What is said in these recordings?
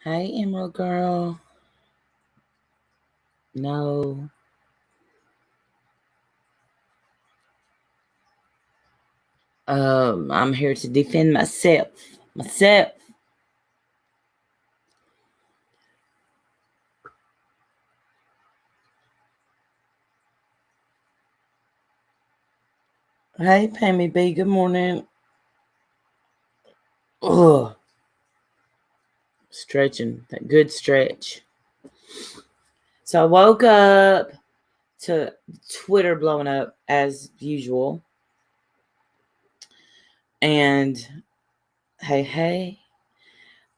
Hey, Emerald Girl. No. I'm here to defend myself. Hey, Pammy B. Good morning. Ugh. Stretching. That good stretch. So I woke up to Twitter blowing up as usual. And hey.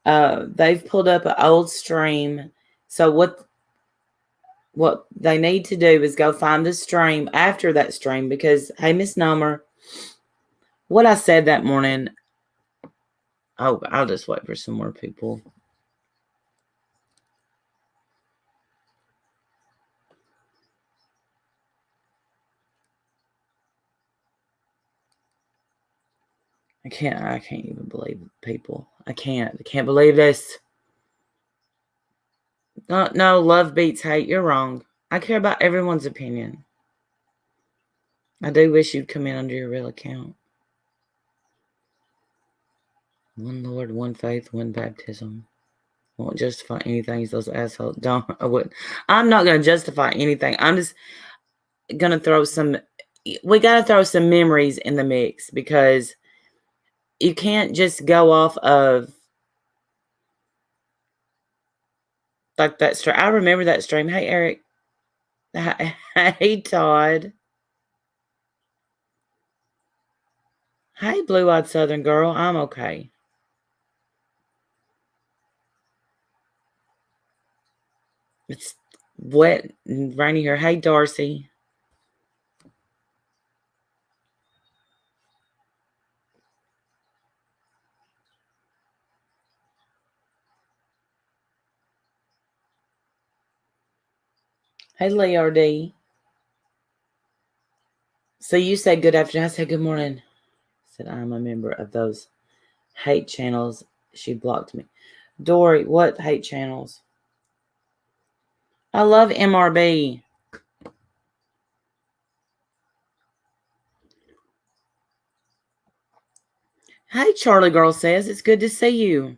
They've pulled up an old stream. So what they need to do is go find the stream after that stream because, hey, Misnomer, what I said that morning, oh, I'll just wait for some more people. I can't even believe people. I can't believe this. No, love beats hate. You're wrong. I care about everyone's opinion. I do wish you'd come in under your real account. One Lord, one faith, one baptism. Won't justify anything. Those assholes don't. I'm not going to justify anything. I'm just going to throw some. We got to throw some memories in the mix because you can't just go off of like that stream. I remember that stream. Hey, Eric. Hey, Todd. Hey, blue-eyed Southern girl. I'm okay. It's wet and rainy here. Hey, Darcy. Hey, Leo D. So you said good afternoon. I said good morning. I said I'm a member of those hate channels. She blocked me. Dory, what hate channels? I love MRB. Hey, Charlie Girl says, it's good to see you.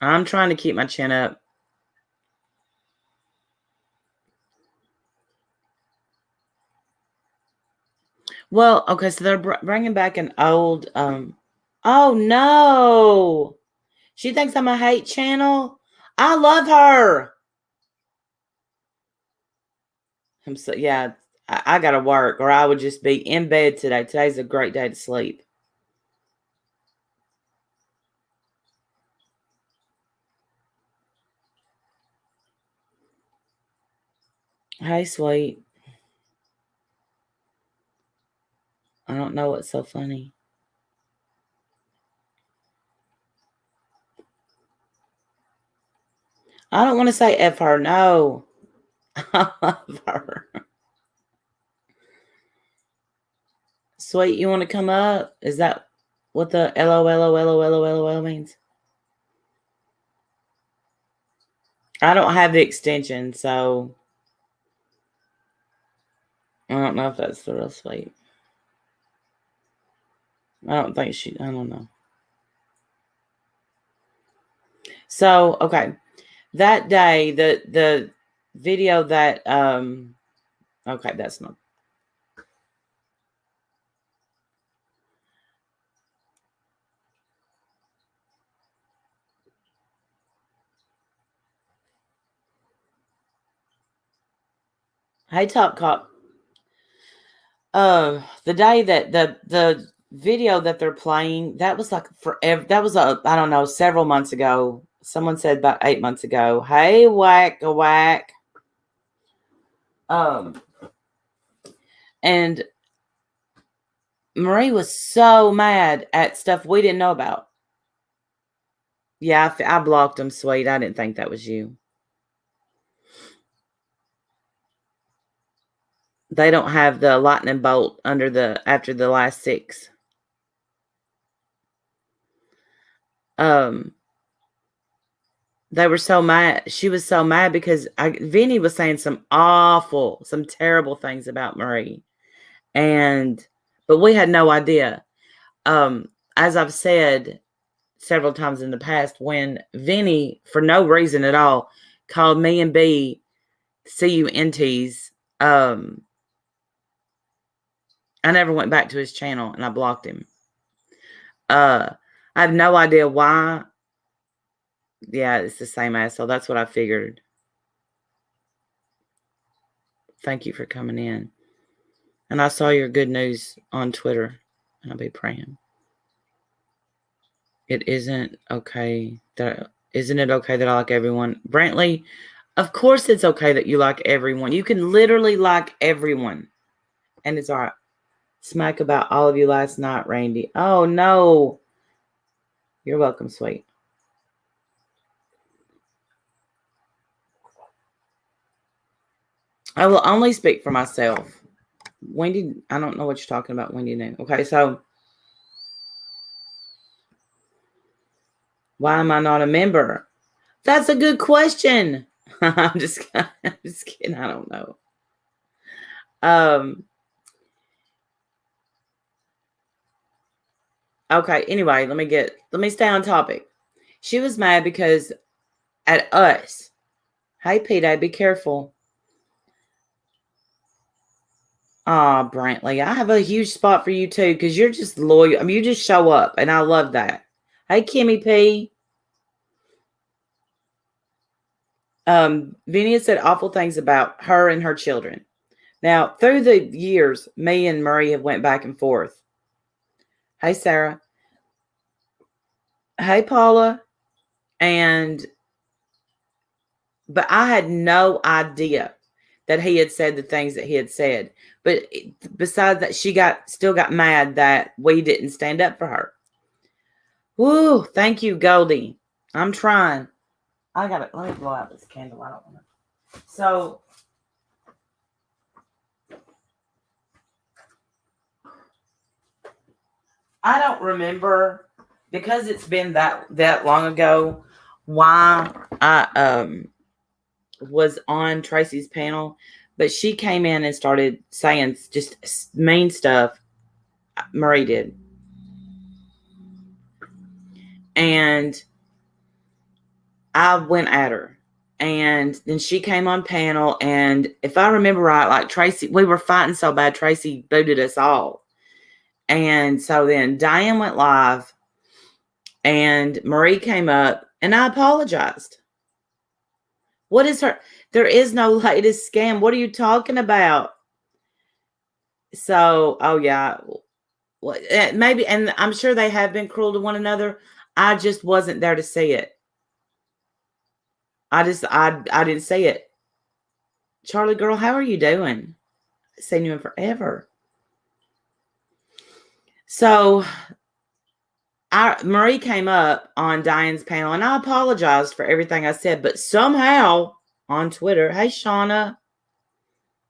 I'm trying to keep my chin up. Well, okay, so they're bringing back an old, oh no. She thinks I'm a hate channel. I love her. I'm so, yeah, I got to work or I would just be in bed today. Today's a great day to sleep. Hey, sweet. I don't know what's so funny. I don't want to say F her. No. I love her. Sweet, you want to come up? Is that what the LOL means? I don't have the extension, so I don't know if that's the real sweet. I don't know. So, okay. That day, the video that okay, that's not. Hey, Top Cop. The day that the video that they're playing, that was like forever. That was I don't know, several months ago. Someone said about 8 months ago. Hey, whack. And Marie was so mad at stuff we didn't know about. Yeah, I blocked them, sweet. I didn't think that was you. They don't have the lightning bolt after the last 6. They were so mad. She was so mad because Vinny was saying some terrible things about Marie. But we had no idea. As I've said several times in the past, when Vinny, for no reason at all, called me and B CUNTs, I never went back to his channel and I blocked him. I have no idea why. Yeah, it's the same asshole. That's what I figured. Thank you for coming in. And I saw your good news on Twitter, and I'll be praying. Isn't it okay that I like everyone? Brantley, of course it's okay that you like everyone. You can literally like everyone. And it's all right. Smack about all of you last night, Randy. Oh, no. You're welcome, sweet. I will only speak for myself. Wendy, I don't know what you're talking about, Wendy. New. Okay, so why am I not a member? That's a good question. I'm just kidding. I don't know. Okay, anyway, let me stay on topic. She was mad because at us. Hey, Peter, be careful. Ah, Brantley, I have a huge spot for you too because you're just loyal. I mean, you just show up, and I love that. Hey, Kimmy P. Vinny said awful things about her and her children. Now, through the years, me and Marie have went back and forth. Hey, Sarah. Hey, Paula. But I had no idea that he had said the things that he had said. But besides that, she still got mad that we didn't stand up for her. Woo, thank you, Goldie. I'm trying. Let me blow out this candle. I don't want to. So, I don't remember, because it's been that long ago, why I was on Tracy's panel, but she came in and started saying just mean stuff. Marie did. And I went at her. And then she came on panel, and if I remember right, like Tracy, we were fighting so bad, Tracy booted us all. And so then Diane went live, and Marie came up, and I apologized. What is her? There is no latest scam. What are you talking about? So, oh yeah, maybe, and I'm sure they have been cruel to one another. I just wasn't there to see it. I didn't see it. Charlie girl, how are you doing? I've seen you in forever. So Marie came up on Diane's panel, and I apologized for everything I said, but somehow on Twitter, hey Shauna,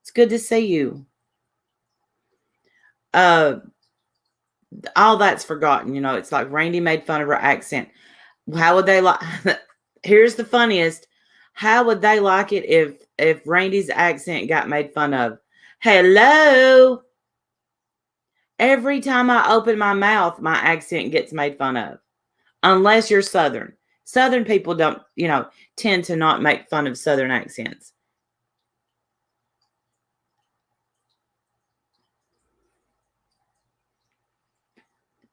it's good to see you. All that's forgotten. You know, it's like Randy made fun of her accent. How would they like? Here's the funniest. How would they like it if Randy's accent got made fun of? Hello. Every time I open my mouth, my accent gets made fun of. Unless you're Southern. Southern people don't, tend to not make fun of Southern accents.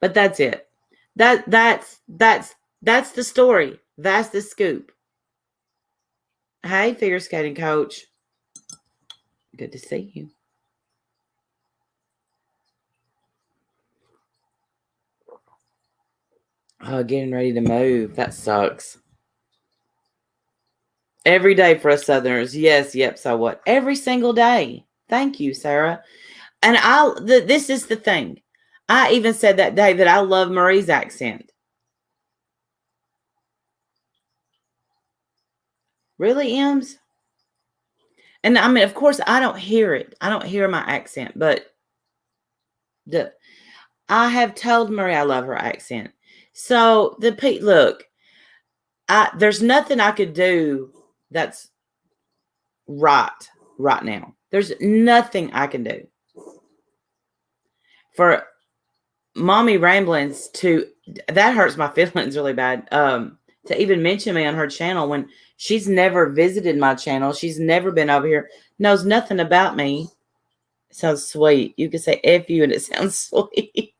But that's it. That's the story. That's the scoop. Hey, figure skating coach. Good to see you. Oh, getting ready to move. That sucks. Every day for us Southerners. Yes, yep, so what? Every single day. Thank you, Sarah. And this is the thing. I even said that day that I love Marie's accent. Really, Ems? And I mean, of course, I don't hear it. I don't hear my accent, but I have told Marie I love her accent. So look, there's nothing I could do that's right now. There's nothing I can do for Mommy Ramblings to that hurts my feelings really bad. To even mention me on her channel when she's never visited my channel, she's never been over here, knows nothing about me. It sounds sweet. You can say F you and it sounds sweet.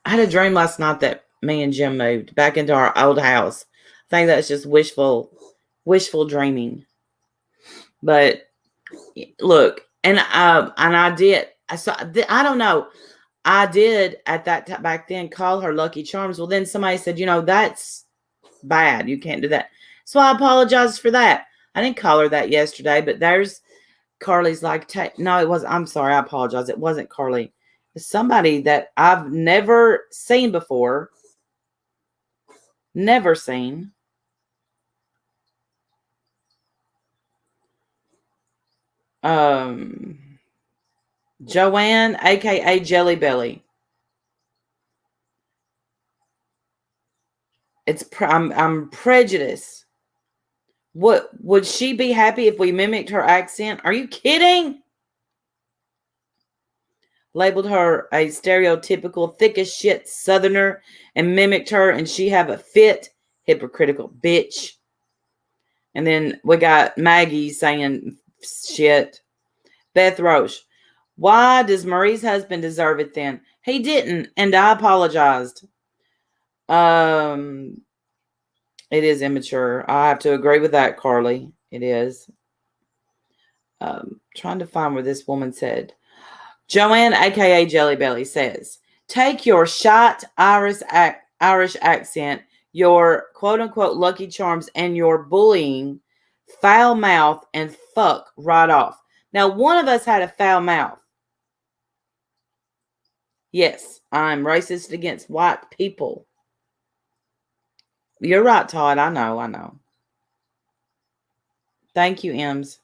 I had a dream last night that me and Jim moved back into our old house. I think that's just wishful dreaming. But look, and I did. I don't know. I did at that time back then call her Lucky Charms. Well, then somebody said, that's bad. You can't do that. So I apologize for that. I didn't call her that yesterday, but there's Carly's like, no, it was. I'm sorry. I apologize. It wasn't Carly. It's somebody that I've never seen before. Never seen. Joanne, aka Jelly Belly. I'm prejudiced. What would she be happy if we mimicked her accent? Are you kidding? Labeled her a stereotypical thick as shit Southerner and mimicked her, and she have a fit. Hypocritical bitch. And then we got Maggie saying shit. Beth Roche. Why does Marie's husband deserve it then? He didn't, and I apologized. It is immature. I have to agree with that, Carly. It is. Trying to find where this woman said. Joanne, aka Jelly Belly, says, take your shot Irish accent, your quote unquote Lucky Charms, and your bullying foul mouth and fuck right off. Now, one of us had a foul mouth. Yes, I'm racist against white people. You're right, Todd. I know. Thank you, Ems.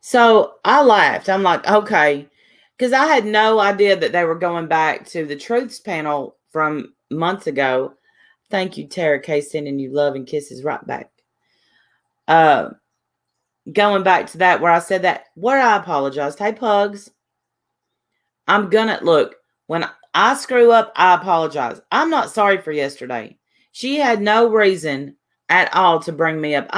So I laughed. I'm like, okay. Because I had no idea that they were going back to the Truths panel from months ago. Thank you, Tara K, sending you love and kisses right back. Going back to that where I said that, where I apologized. Hey, Pugs. I'm gonna look. When I screw up, I apologize. I'm not sorry for yesterday. She had no reason at all to bring me up.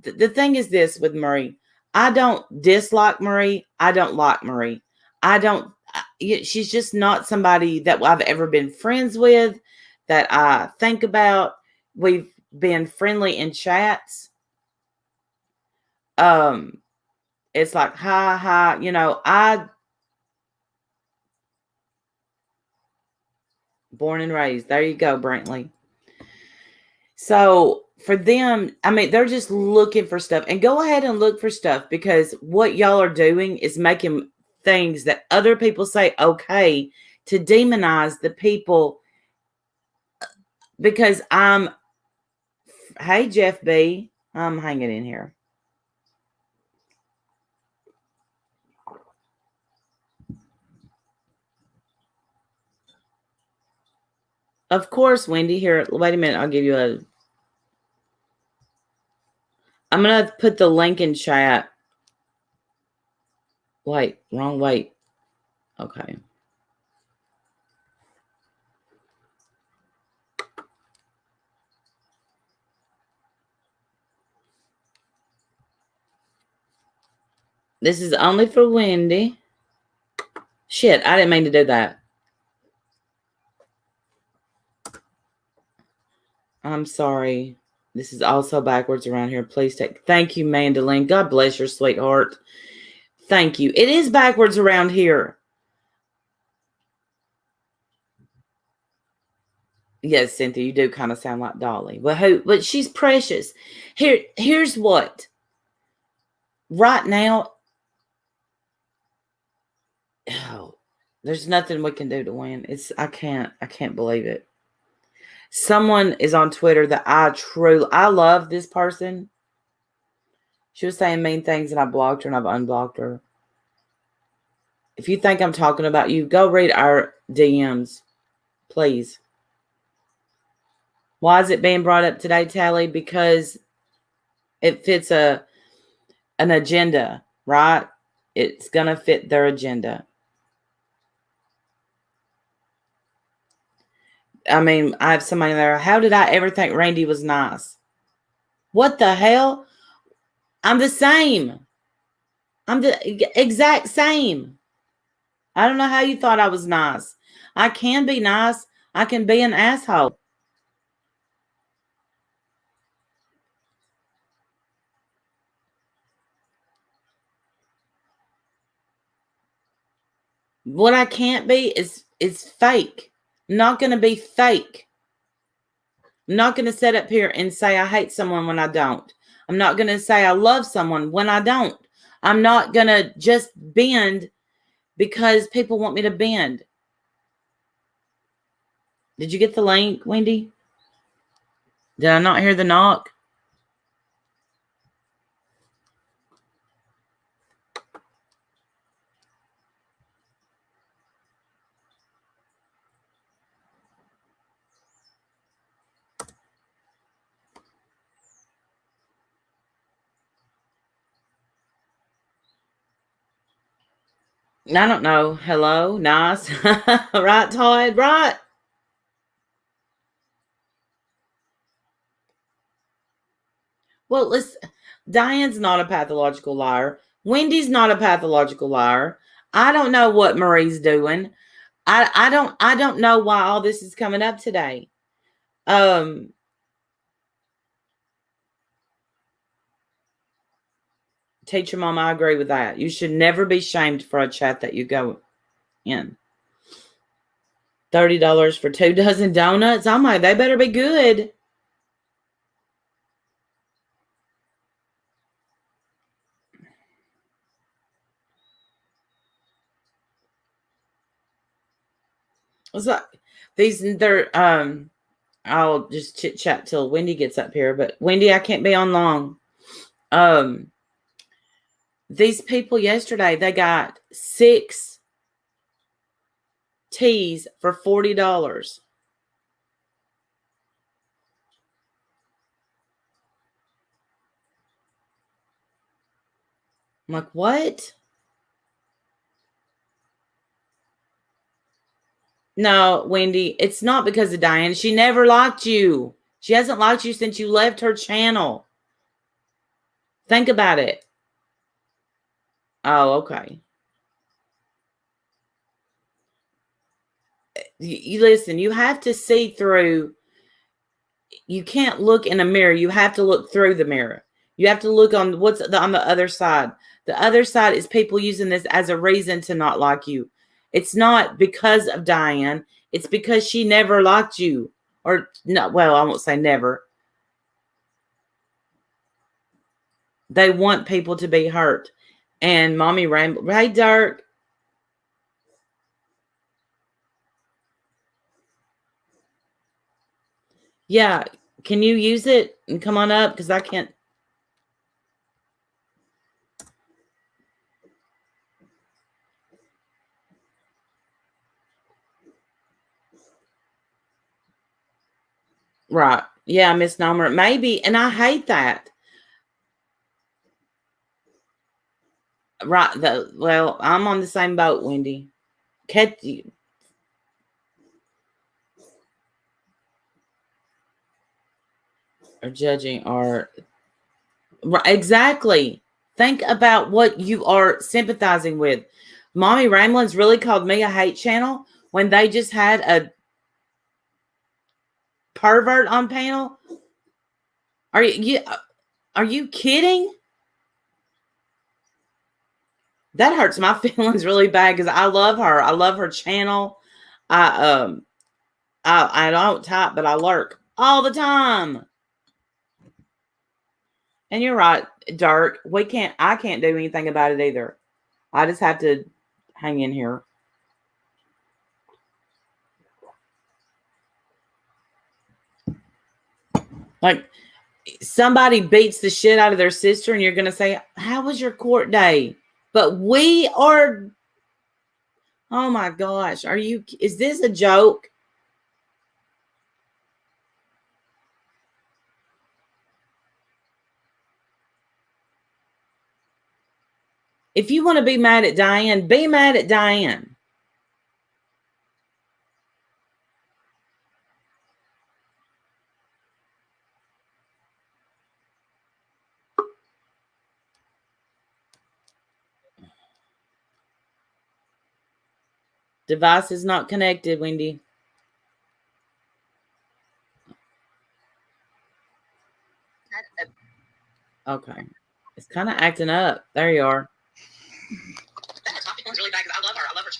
The thing is this with Marie. I don't dislike Marie. I don't like Marie. She's just not somebody that I've ever been friends with, that I think about. We've been friendly in chats. It's like, hi, born and raised. There you go, Brantley. So for them, I mean, they're just looking for stuff. And go ahead and look for stuff, because what y'all are doing is making things that other people say okay to demonize the people. Because hey, Jeff B, I'm hanging in here. Of course, Wendy, here, wait a minute. I'll give you I'm going to put the link in chat. Wait, wrong wait. Okay. This is only for Wendy. Shit, I didn't mean to do that. I'm sorry. This is also backwards around here. Please thank you, Mandaline. God bless your sweetheart. Thank you. It is backwards around here. Yes, Cynthia, you do kind of sound like Dolly. But she's precious. Here's what. Right now, there's nothing we can do to win. I can't believe it. Someone is on Twitter that I love this person. She was saying mean things and I blocked her and I've unblocked her. If you think I'm talking about you, go read our DMs, please. Why is it being brought up today, Tally? Because it fits an agenda, right? It's going to fit their agenda. I mean, I have somebody there. How did I ever think Randy was nice? What the hell? I'm the same. I'm the exact same. I don't know how you thought I was nice. I can be nice. I can be an asshole. What I can't be is fake. I'm not going to be fake. I'm not going to sit up here and say I hate someone when I don't. I'm not going to say I love someone when I don't. I'm not going to just bend because people want me to bend. Did you get the link, Wendy? Did I not hear the knock? I don't know. Hello? Nice. Right, Todd? Right? Well, Diane's not a pathological liar. Wendy's not a pathological liar. I don't know what Marie's doing. I don't know why all this is coming up today. Teacher Mom, I agree with that. You should never be shamed for a chat that you go in. $30 for 2 dozen donuts. I'm like, they better be good. It's like they're I'll just chit chat till Wendy gets up here, but Wendy, I can't be on long. These people yesterday, they got 6 teas for $40. I'm like, what? No, Wendy, it's not because of Diane. She never liked you. She hasn't liked you since you left her channel. Think about it. Oh, okay. You listen, you have to see through. You can't look in a mirror. You have to look through the mirror. You have to look on on the other side. The other side is people using this as a reason to not like you. It's not because of Diane. It's because she never liked you. Or no, well, I won't say never. They want people to be hurt. And Mommy Rainbow, hey Dirk. Yeah, can you use it and come on up? Because I can't. Right. Yeah, Miss Nomer. Maybe. And I hate that. Right. Well, I'm on the same boat, Wendy. Catch you. Or judging or right, exactly. Think about what you are sympathizing with. Mommy Ramblings really called me a hate channel when they just had a pervert on panel. Are you kidding? That hurts my feelings really bad because I love her. I love her channel. I don't type, but I lurk all the time. And you're right, Dirk. I can't do anything about it either. I just have to hang in here. Like somebody beats the shit out of their sister and you're going to say, how was your court day? But we are Oh my gosh. Is this a joke? If you want to be mad at Diane, be mad at Diane. Device is not connected, Wendy. Okay. It's kind of acting up. There you are. Really bad because I love her. I love her.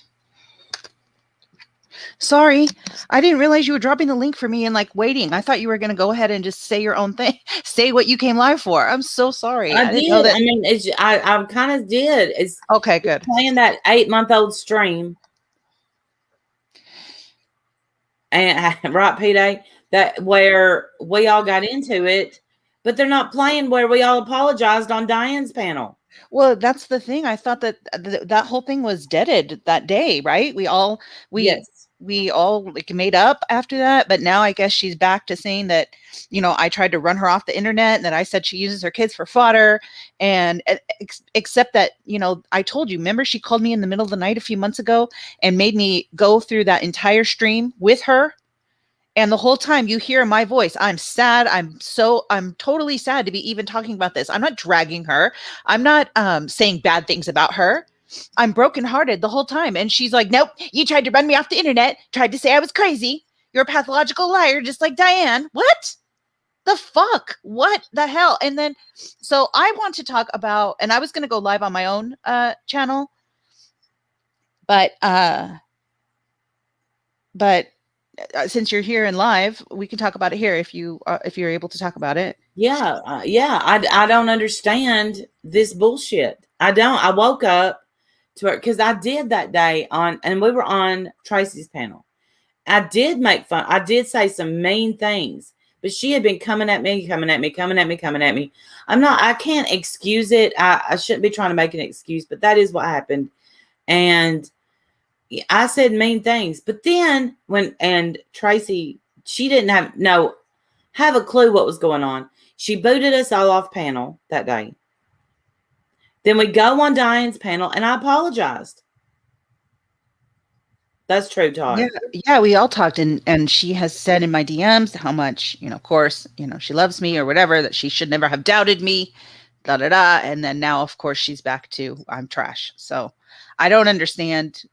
Sorry, I didn't realize you were dropping the link for me and like waiting. I thought you were going to go ahead and just say your own thing, say what you came live for. I'm so sorry. I didn't know did. that. I mean, I kind of did. It's Okay, good. playing that 8-month-old stream. And right, Pete, that where we all got into it, but they're not playing where we all apologized on Diane's panel. Well, that's the thing. I thought that that whole thing was deaded that day, right? Yes. We all like made up after that, but now I guess she's back to saying that, you know, I tried to run her off the internet and that I said she uses her kids for fodder, and except that, you know, I told you, remember she called me in the middle of the night a few months ago and made me go through that entire stream with her. And the whole time you hear my voice, I'm sad. I'm totally sad to be even talking about this. I'm not dragging her. I'm not saying bad things about her. I'm brokenhearted the whole time. And she's like, nope, you tried to run me off the internet, tried to say I was crazy. You're a pathological liar, just like Diane. What the fuck? What the hell? And then, so I want to talk about, and I was going to go live on my own channel, but since you're here and live, we can talk about it here if you're able to talk about it. Yeah, yeah. I don't understand this bullshit. I don't. I woke up to it because I did that day and we were on Tracy's panel. I did make fun. I did say some mean things, but she had been coming at me. I can't excuse it. I shouldn't be trying to make an excuse, but that is what happened. And I said mean things, but then and Tracy, she didn't have a clue what was going on. She booted us all off panel that day. Then we go on Diane's panel, and I apologized. That's true, Todd. Yeah, we all talked, and she has said in my DMs how much, you know, of course, you know, she loves me or whatever, that she should never have doubted me, da da da. And then now, of course, she's back to I'm trash. So I don't understand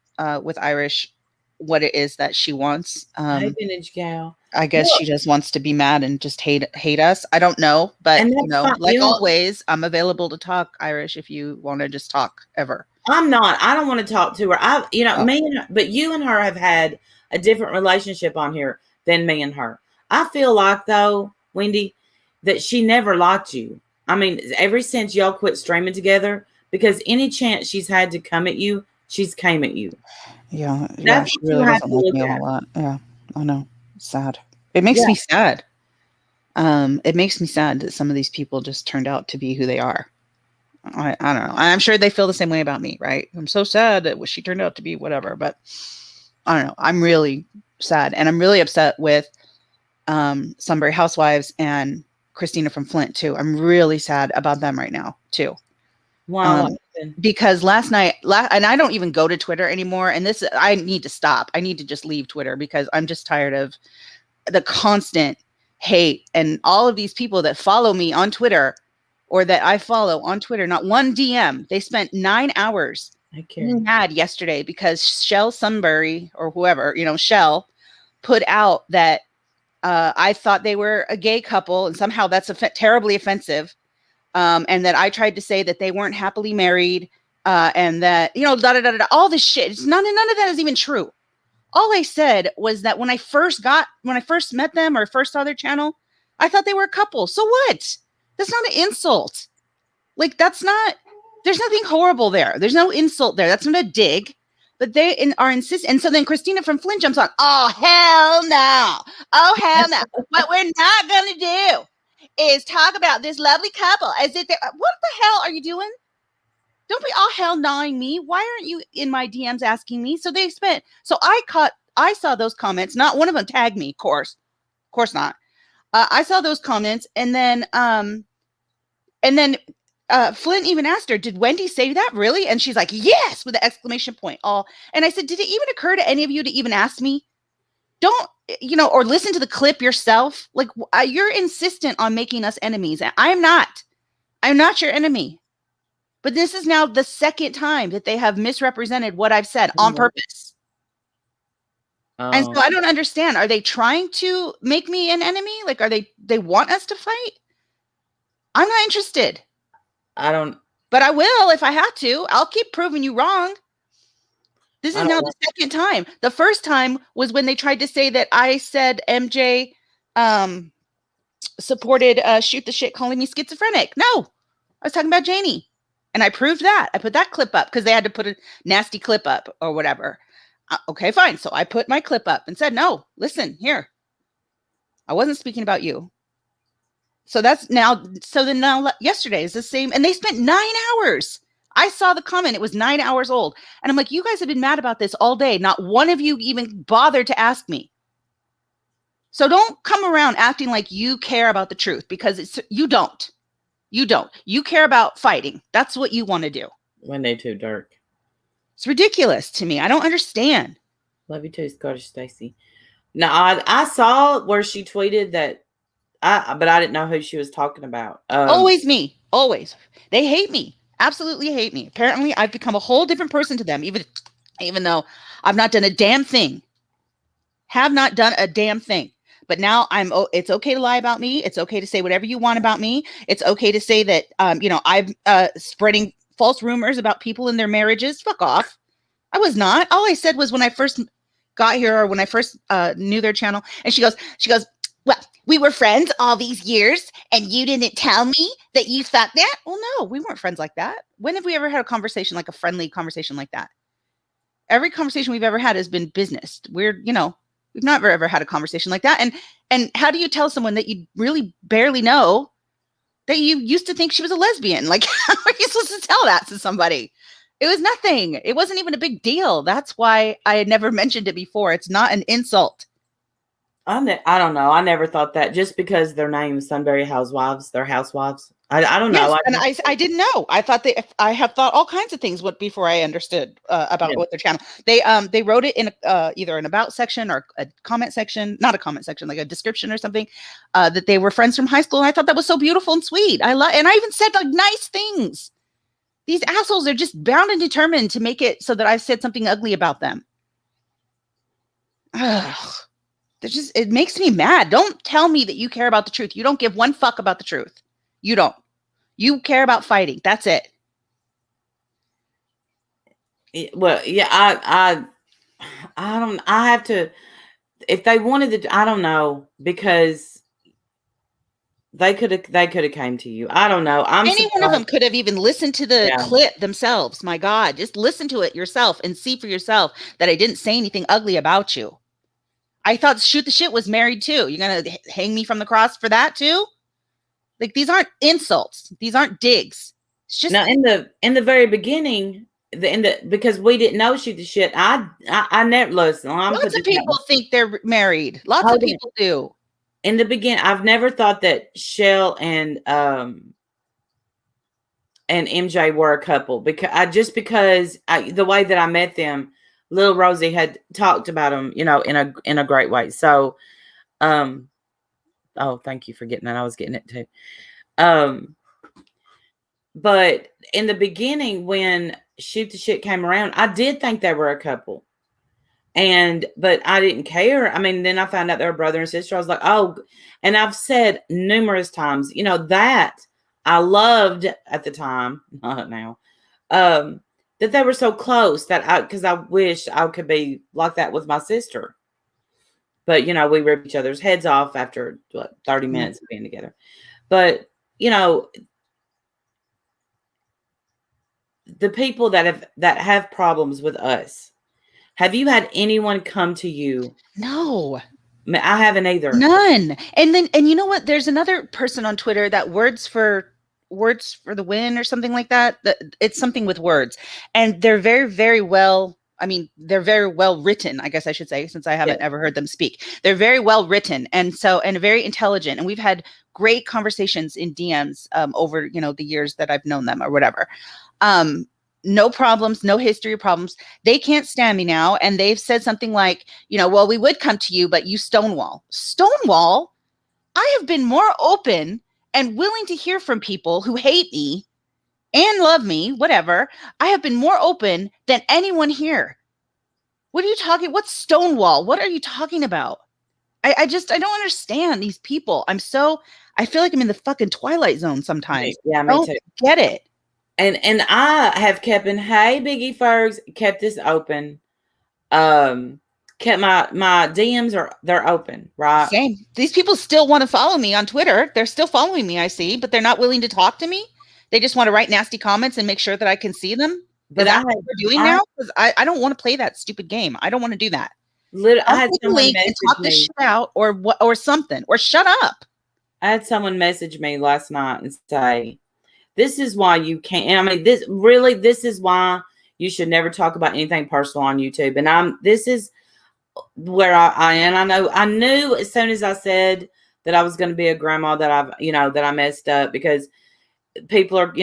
with Irish what it is that she wants. Hey, vintage gal. I guess she just wants to be mad and just hate us. I don't know, but And you that's know, fine. like You know, always, I'm available to talk, Irish, if you want to just talk ever. I'm not. I don't want to talk to her. Oh. But you and her have had a different relationship on here than me and her. I feel like though, Wendy, that she never liked you. I mean, ever since y'all quit streaming together, because any chance she's had to come at you, she's came at you. Yeah, That's she what you really have doesn't to like look me a at. whole lot. Yeah, I know. Sad. It makes Yeah. me sad. It makes me sad that some of these people just turned out to be who they are. I don't know. I'm sure they feel the same way about me, right? I'm so sad that she turned out to be whatever, but I don't know. I'm really sad, and I'm really upset with Sunbury Housewives and Christina from Flint too. I'm really sad about them right now too. Wow. Because last night, and I don't even go to Twitter anymore. And this, I need to stop. I need to just leave Twitter because I'm just tired of the constant hate and all of these people that follow me on Twitter or that I follow on Twitter. Not one DM. They spent 9 hours being mad yesterday because Shell Sunbury or whoever, you know, Shell put out that I thought they were a gay couple, and somehow that's terribly offensive. And that I tried to say that they weren't happily married, and that, you know, all this shit. It's none of that is even true. All I said was that when I first met them or first saw their channel, I thought they were a couple. So what? That's not an insult. Like, there's nothing horrible there. There's no insult there. That's not a dig. But they are insistent. And so then Christina from Flint jumps on. Oh, hell no. Oh, hell no. What we're not going to do is talk about this lovely couple as if what the hell are you doing? Don't be all hell gnawing me. Why aren't you in my DMs asking me? So I saw those comments. Not one of them tagged me, of course not. I saw those comments, and then Flint even asked her, "Did Wendy say that really?" And she's like, "Yes," with an exclamation point. All, and I said, "Did it even occur to any of you to even ask me? Don't, or listen to the clip yourself. Like, you're insistent on making us enemies. I'm not your enemy." But this is now the second time that they have misrepresented what I've said on purpose. And so I don't understand. Are they trying to make me an enemy? Like, they want us to fight? I'm not interested. But I will if I have to. I'll keep proving you wrong. This is now the second time. The first time was when they tried to say that I said MJ supported Shoot the Shit calling me schizophrenic. No, I was talking about Janie. And I proved that. I put that clip up because they had to put a nasty clip up or whatever. Okay, fine. So I put my clip up and said, no, listen, here. I wasn't speaking about you. So then now yesterday is the same. And they spent 9 hours. I saw the comment. It was 9 hours old. And I'm like, you guys have been mad about this all day. Not one of you even bothered to ask me. So don't come around acting like you care about the truth, because you don't. You don't. You care about fighting. That's what you want to do. When they too dark. It's ridiculous to me. I don't understand. Love you too, Scottish Stacy. No, I saw where she tweeted that, but I didn't know who she was talking about. Always me. Always. They hate me. Absolutely hate me. Apparently, I've become a whole different person to them, even though I've not done a damn thing. Have not done a damn thing. But now it's okay to lie about me. It's okay to say whatever you want about me. It's okay to say that, I'm spreading false rumors about people in their marriages. Fuck off. I was not. All I said was when I first got here, or when I first knew their channel, and she goes, well, we were friends all these years and you didn't tell me that you thought that. Well, no, we weren't friends like that. When have we ever had a conversation, like a friendly conversation like that? Every conversation we've ever had has been business. We've never ever had a conversation like that. And how do you tell someone that you really barely know that you used to think she was a lesbian? Like, how are you supposed to tell that to somebody? It was nothing. It wasn't even a big deal. That's why I had never mentioned it before. It's not an insult. I don't know. I never thought that just because their name is Sunbury Housewives, they're housewives. I don't know. Yes, I didn't know. I thought I have thought all kinds of things before I understood about what their channel. They wrote it in either an about section or a comment section, not a comment section, like a description or something, that they were friends from high school. And I thought that was so beautiful and sweet. And I even said like nice things. These assholes are just bound and determined to make it so that I've said something ugly about them. Ugh. It makes me mad. Don't tell me that you care about the truth. You don't give one fuck about the truth. You don't. You care about fighting. That's it. Well, yeah, I don't. I have to. If they wanted to, I don't know, because they could have came to you. I don't know. Any one of them could have even listened to the clip themselves. My God, just listen to it yourself and see for yourself that I didn't say anything ugly about you. I thought Shoot the Shit was married too. You're going to hang me from the cross for that too? Like, these aren't insults. These aren't digs. It's just now in the very beginning, because we didn't know Shoot the Shit. I never listen. Lots of people think they're married. Lots of people do. In the beginning, I've never thought that Shell and MJ were a couple, because the way that I met them, Lil Rosie had talked about them, in a great way. So, oh, thank you for getting that. I was getting it too. But in the beginning, when Shoot the Shit came around, I did think they were a couple, but I didn't care. I mean, then I found out they were brother and sister. I was like, oh, and I've said numerous times, that I loved at the time, not now, that they were so close because I wish I could be like that with my sister. But, we rip each other's heads off after 30 minutes of being together. But, the people that have problems with us, have you had anyone come to you? No. I haven't either. None. And you know what? There's another person on Twitter that words for words for the win or something like that. It's something with words, and they're very, very well. I mean, they're very well written, I guess I should say, since I haven't ever heard them speak. They're very well written, and very intelligent. And we've had great conversations in DMs over, the years that I've known them or whatever. No problems, no history of problems. They can't stand me now. And they've said something like, well, we would come to you, but you stonewall. Stonewall? I have been more open and willing to hear from people who hate me and love me, whatever. I have been more open than anyone here. What are you talking? What's stonewall? What are you talking about? I don't understand these people. I feel like I'm in the fucking Twilight Zone sometimes. Yeah, me too. Get it. And I have kept hey, Biggie Fergs, kept this open. Kept my DMs they're open, right? Same. These people still want to follow me on Twitter. They're still following me, I see, but they're not willing to talk to me. They just want to write nasty comments and make sure that I can see them. But that's what we're doing now? Because I don't want to play that stupid game. I don't want to do that. I had someone and talk this shit out or something, or shut up. I had someone message me last night and say, this is why you can't. I mean, this is why you should never talk about anything personal on YouTube. And this is where I am. I knew as soon as I said that I was going to be a grandma that that I messed up, because people are,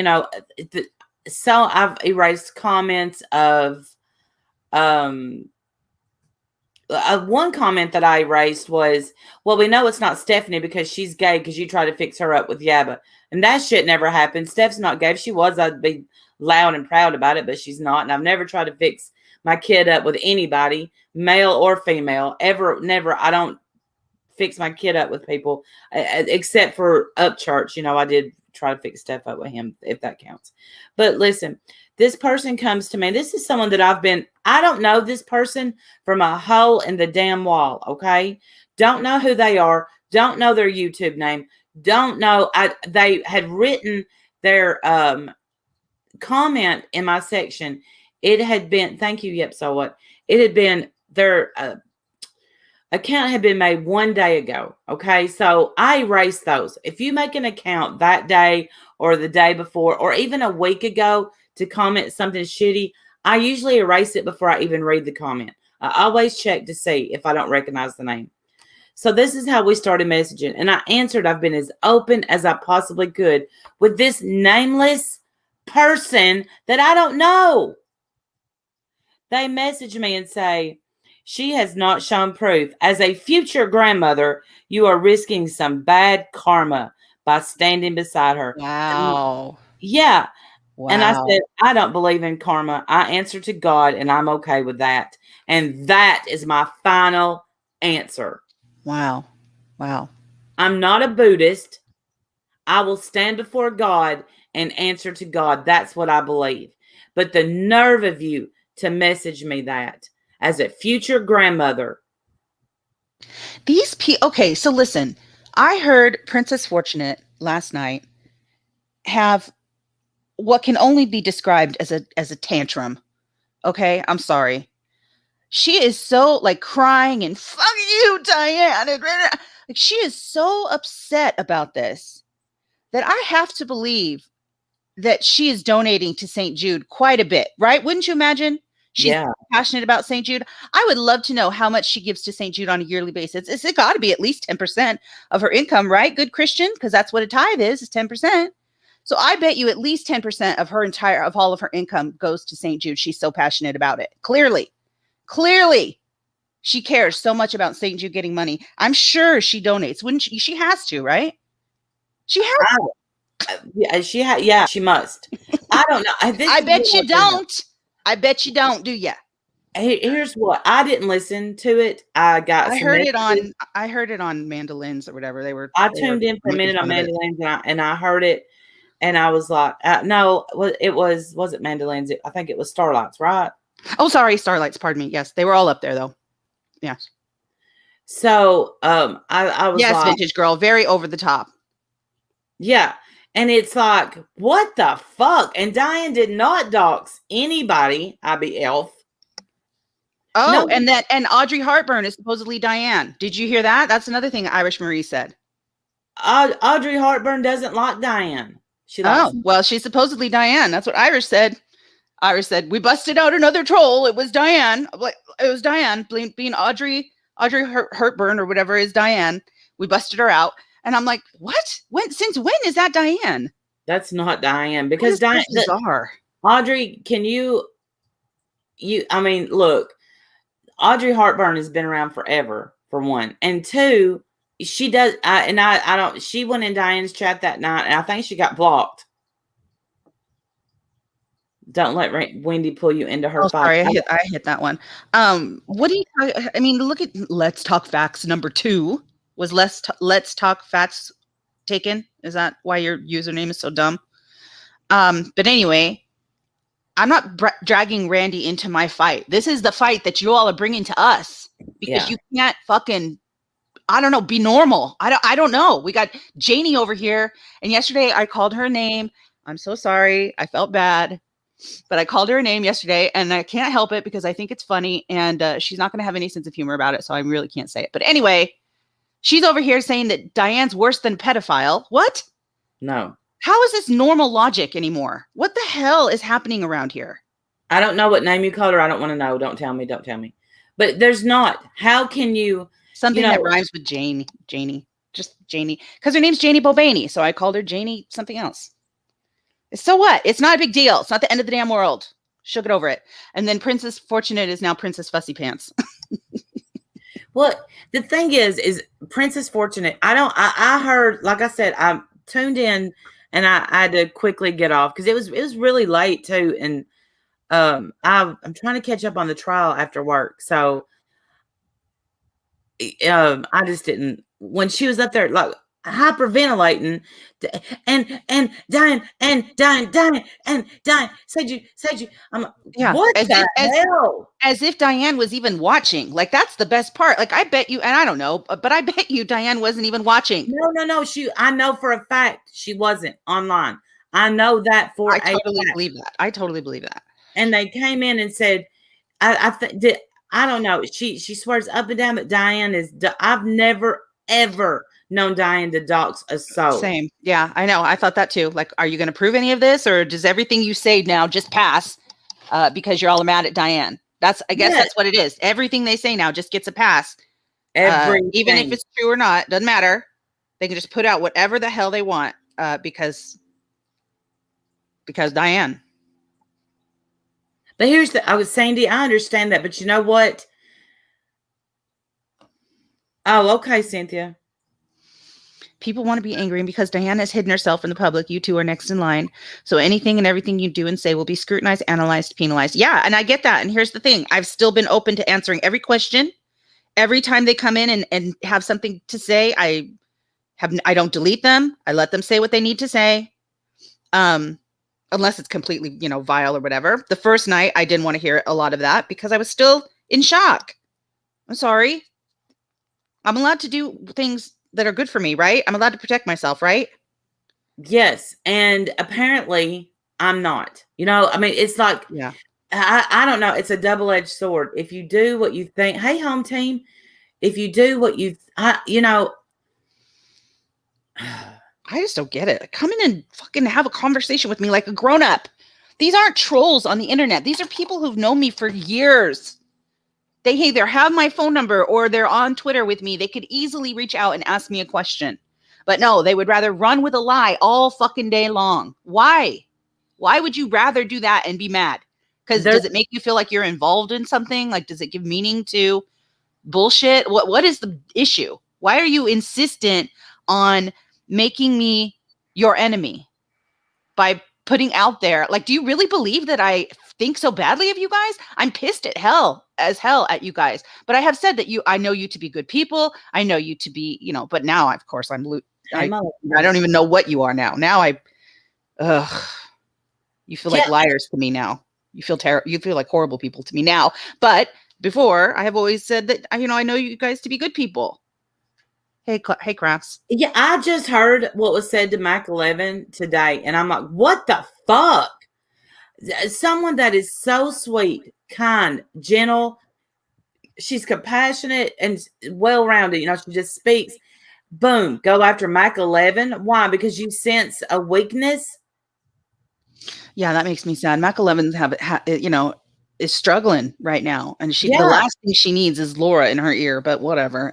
so I've erased comments of, one comment that I erased was, well, we know it's not Stephanie because she's gay because you try to fix her up with Yabba. And that shit never happened. Steph's not gay. If she was, I'd be loud and proud about it, but she's not. And I've never tried to fix my kid up with anybody, male or female, ever, never. I don't fix my kid up with people except for Upchurch. I did try to fix Steph up with him, if that counts. But listen, this person comes to me. This is someone that I don't know this person from a hole in the damn wall. Okay. Don't know who they are. Don't know their YouTube name. Don't know. They had written their comment in my section. It had been, thank you. Yep. So what? It had been their account had been made one day ago. Okay. So I erased those. If you make an account that day or the day before, or even a week ago to comment something shitty, I usually erase it before I even read the comment. I always check to see if I don't recognize the name. So this is how we started messaging. And I answered, I've been as open as I possibly could with this nameless person that I don't know. They message me and say, she has not shown proof. As a future grandmother, you are risking some bad karma by standing beside her. Wow. Yeah. Wow. And I said, I don't believe in karma. I answer to God, and I'm okay with that. And that is my final answer. Wow. Wow. I'm not a Buddhist. I will stand before God and answer to God. That's what I believe. But the nerve of you to message me that as a future grandmother. These people, okay, so listen, I heard Princess Fortunate last night have what can only be described as a tantrum. Okay, I'm sorry. She is so like crying and fuck you, Diane. Like, she is so upset about this that I have to believe that she is donating to St. Jude quite a bit, right? Wouldn't you imagine? She's passionate about St. Jude. I would love to know how much she gives to St. Jude on a yearly basis. It's got to be at least 10% of her income, right? Good Christian, because that's what a tithe is 10%. So I bet you at least 10% of all of her income goes to St. Jude. She's so passionate about it. Clearly, she cares so much about St. Jude getting money. I'm sure she donates. Wouldn't she? She has to, right? She has. Yeah, she must. I don't know. I bet you don't. I bet you don't, do ya? Here's what. I didn't listen to it. I heard it on Mandolins or whatever. I tuned in for a minute on Mandolins and I heard it and I was like, no, was it Mandolins? I think it was Starlights, right? Oh, sorry, Starlights, pardon me. Yes, they were all up there though. Yes. So I was like, vintage girl, very over the top. Yeah. And it's like, what the fuck? And Diane did not dox anybody, IB Elf. Oh, no. and Audrey Hartburn is supposedly Diane. Did you hear that? That's another thing Irish Marie said. Audrey Hartburn doesn't like Diane. She likes Oh, them. well, she's supposedly Diane. That's what Irish said. Irish said, we busted out another troll. It was Diane. Like, it was Diane being Audrey Hepburn or whatever is Diane. We busted her out. And I'm like, what? Since when is that Diane? That's not Diane, because Diane, bizarre. Audrey, can you, I mean, look, Audrey Hepburn has been around forever, for one. And two, she does, I don't, she went in Diane's chat that night, and I think she got blocked. Don't let Wendy pull you into her fight. Sorry, I hit that one. What do you, I mean, look at Let's Talk Facts number 2. Was Let's Talk Facts taken? Is that why your username is so dumb? But anyway, I'm not dragging Randy into my fight. This is the fight that you all are bringing to us, because you can't fucking, I don't know, be normal. I don't know. We got Janie over here, and yesterday I called her name. I'm so sorry. I felt bad, but I called her a name yesterday, and I can't help it because I think it's funny, and she's not going to have any sense of humor about it, so I really can't say it. But anyway, she's over here saying that Diane's worse than pedophile. What? No. How is this normal logic anymore? What the hell is happening around here? I don't know what name you called her. I don't want to know. Don't tell me. Don't tell me. But there's not. How can you? Something that rhymes with Janie. Just Janie. Because her name's Janie Bobaney. So I called her Janie something else. So what? It's not a big deal. It's not the end of the damn world. She'll get over it. And then Princess Fortunate is now Princess Fussy Pants. Well, the thing is Princess Fortunate. I heard, like I said, I tuned in, and I had to quickly get off because it was really late too. And I'm trying to catch up on the trial after work. So I just didn't, when she was up there like hyperventilating and dying said you I'm like, what the hell? As if Diane was even watching. Like, that's the best part. Like, I bet you, and I don't know, but I bet you Diane wasn't even watching. No, I know for a fact she wasn't online. I know that for I totally believe that. I totally believe that. And they came in and said, I don't know. She swears up and down that Diane is, I've never ever known Diane to dox a soul. Same. Yeah, I know. I thought that too. Like, are you going to prove any of this, or does everything you say now just pass because you're all mad at Diane? I guess that's what it is. Everything they say now just gets a pass. Even if it's true or not, doesn't matter. They can just put out whatever the hell they want because Diane. But I was saying to you, I understand that, but you know what? Oh, okay, Cynthia. People want to be angry, and because Diane has hidden herself in the public, you two are next in line. So anything and everything you do and say will be scrutinized, analyzed, penalized. Yeah, and I get that. And here's the thing. I've still been open to answering every question. Every time they come in and have something to say, I don't delete them. I let them say what they need to say. Unless it's completely, vile or whatever. The first night, I didn't want to hear a lot of that because I was still in shock. I'm sorry. I'm allowed to do things that are good for me, right? I'm allowed to protect myself, right? Yes. And apparently I'm not. I mean, it's like, I don't know. It's a double-edged sword. If you do what you think, hey, home team, if you do what I just don't get it. Come in and fucking have a conversation with me like a grown-up. These aren't trolls on the internet. These are people who've known me for years. They either have my phone number or they're on Twitter with me. They could easily reach out and ask me a question. But no, they would rather run with a lie all fucking day long. Why? Why would you rather do that and be mad? Because does it make you feel like you're involved in something? Like, does it give meaning to bullshit? What is the issue? Why are you insistent on making me your enemy by putting out there? Like, do you really believe that I think so badly of you guys? I'm pissed at hell at you guys. But I have said that I know you to be good people. I know you to be, but now, of course, I don't even know what you are now. Now you feel like liars to me now. You feel you feel like horrible people to me now. But before, I have always said that, I know you guys to be good people. Hey, Crafts. Yeah, I just heard what was said to Mac 11 today, and I'm like, what the fuck? Someone that is so sweet, kind, gentle, she's compassionate and well-rounded. She just speaks. Boom, go after Mac 11. Why? Because you sense a weakness. Yeah, that makes me sad. Mac 11's is struggling right now, and the Yeah. last thing she needs is Laura in her ear. But whatever,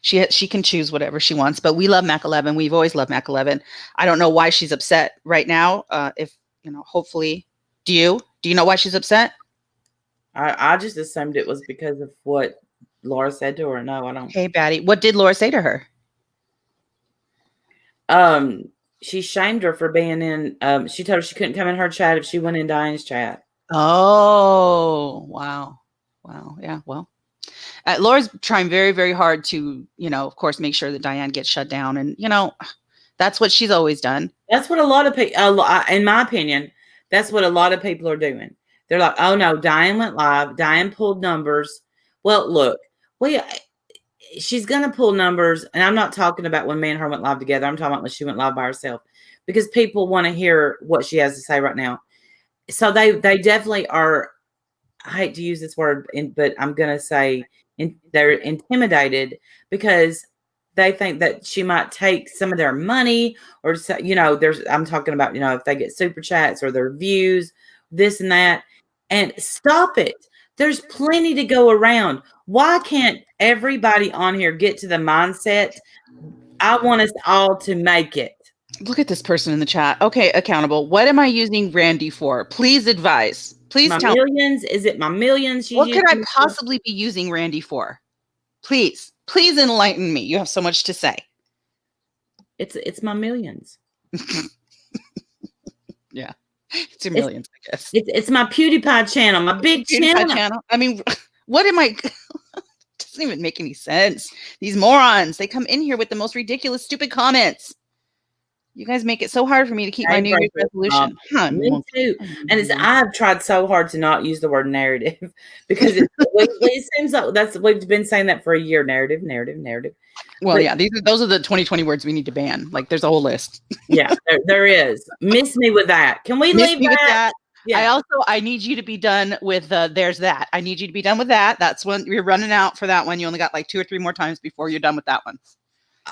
she can choose whatever she wants. But we love Mac 11. We've always loved Mac 11. I don't know why she's upset right now. If hopefully, do you know why she's upset? I just assumed it was because of what Laura said to her. No, I don't. Hey, Batty, what did Laura say to her? She shamed her for being in. She told her she couldn't come in her chat if she went in Diane's chat. Oh, wow. Yeah. Well, Laura's trying very, very hard to, of course, make sure that Diane gets shut down. And, that's what she's always done. That's what a lot of people, in my opinion, that's what a lot of people are doing. They're like, oh no, Diane went live. Diane pulled numbers. Well, look, she's going to pull numbers. And I'm not talking about when me and her went live together. I'm talking about when she went live by herself, because people want to hear what she has to say right now. So they definitely are. I hate to use this word, but I'm going to say they're intimidated because they think that she might take some of their money, or, I'm talking about, if they get super chats or their views, this and that. And stop it. There's plenty to go around. Why can't everybody on here get to the mindset? I want us all to make it. Look at this person in the chat. Okay, accountable. What am I using Randy for? Please advise. Please tell millions. Is it my millions? What could I possibly be using Randy for? Please enlighten me. You have so much to say. It's my millions. Yeah, it's your millions, I guess. It's my PewDiePie channel, my big channel. I mean, what am I? Doesn't even make any sense. These morons, they come in here with the most ridiculous, stupid comments. You guys make it so hard for me to keep my New Year's resolution. Me too. And I've tried so hard to not use the word narrative, because it seems like we've been saying that for a year. Narrative. Well, yeah, those are the 2020 words we need to ban. Like, there's a whole list. Yeah, there is. Miss me with that. Can we leave that? Yeah. I need you to be done with there's that. I need you to be done with that. That's when you're running out for that one. You only got like 2 or 3 more times before you're done with that one.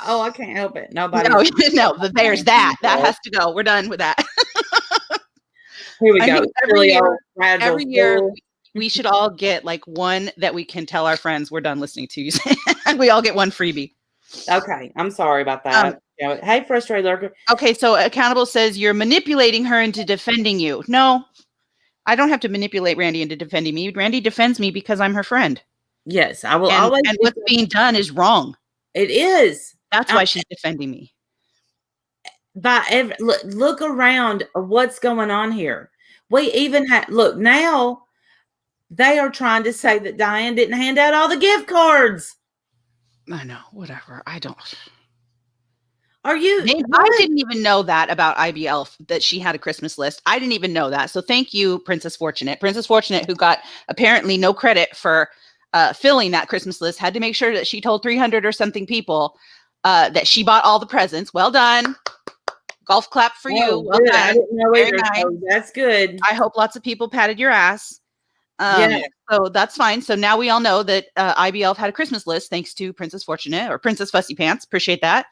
Oh, I can't help it. Nobody. No, there's that. That has to go. We're done with that. Here we go. Every year, we should all get like one that we can tell our friends we're done listening to. We all get one freebie. Okay. I'm sorry about that. Hey, Frustrated Lurker. Okay, so Accountable says you're manipulating her into defending you. No, I don't have to manipulate Randy into defending me. Randy defends me because I'm her friend. Yes, I will always. And what's being done is wrong. It is. That's why she's defending me. Look around what's going on here. We even look now. They are trying to say that Diane didn't hand out all the gift cards. I know, whatever. I don't. Are you? I didn't even know that about IBL, that she had a Christmas list. I didn't even know that. So thank you, Princess Fortunate. Princess Fortunate, who got apparently no credit for filling that Christmas list, had to make sure that she told 300 or something people that she bought all the presents. Well done. Golf clap for you. Well done. I didn't know either, so that's good. I hope lots of people patted your ass. So that's fine. So now we all know that IBL had a Christmas list thanks to Princess Fortunate, or Princess Fussy Pants. Appreciate that.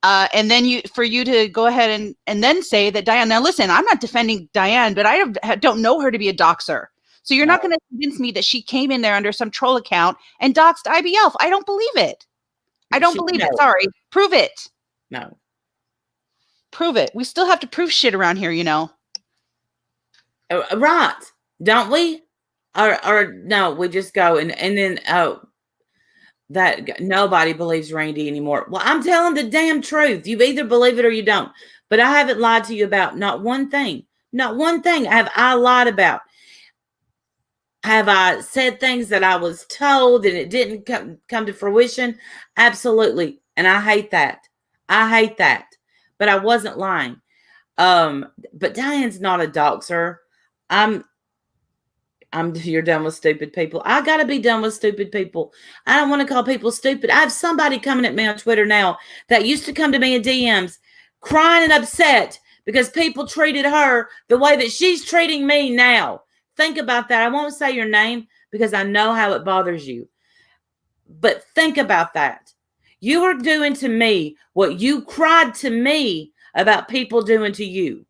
And then for you to go ahead and then say that Diane. Now listen, I'm not defending Diane, but I don't know her to be a doxer. So you're not going to convince me that she came in there under some troll account and doxed IBL. I don't believe it. I don't believe it. Sorry. Prove it. No. Prove it. We still have to prove shit around here, Right. Don't we? Or no, we just go and then that nobody believes Randy anymore. Well, I'm telling the damn truth. You either believe it or you don't. But I haven't lied to you about not one thing. Not one thing have I lied about. Have I said things that I was told and it didn't come to fruition? Absolutely. And I hate that. But I wasn't lying. But Diane's not a doxer. You're done with stupid people. I gotta be done with stupid people. I don't want to call people stupid. I have somebody coming at me on Twitter now that used to come to me in DMs crying and upset because people treated her the way that she's treating me now. Think about that. I won't say your name because I know how it bothers you. But think about that. You are doing to me what you cried to me about people doing to you.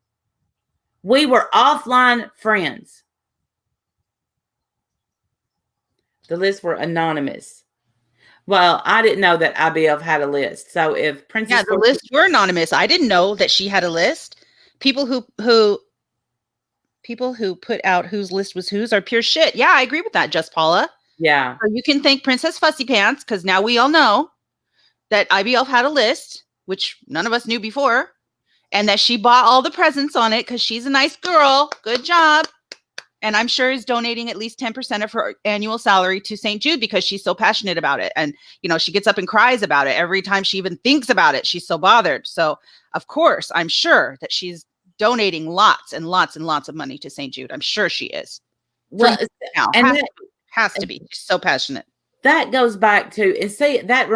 We were offline friends. The lists were anonymous. Well, I didn't know that IBF had a list. So if Princess Yeah, the lists were anonymous. I didn't know that she had a list. People who put out whose list was whose are pure shit. Yeah, I agree with that, Just Paula. Yeah. So you can thank Princess Fussy Pants, because now we all know that IBF had a list, which none of us knew before, and that she bought all the presents on it because she's a nice girl. Good job. And I'm sure is donating at least 10% of her annual salary to St. Jude because she's so passionate about it. And, she gets up and cries about it every time she even thinks about it. She's so bothered. So, of course, I'm sure that she's donating lots and lots and lots of money to St. Jude. I'm sure she is. Well, now, and has to be. She's so passionate. That goes back to, and see, that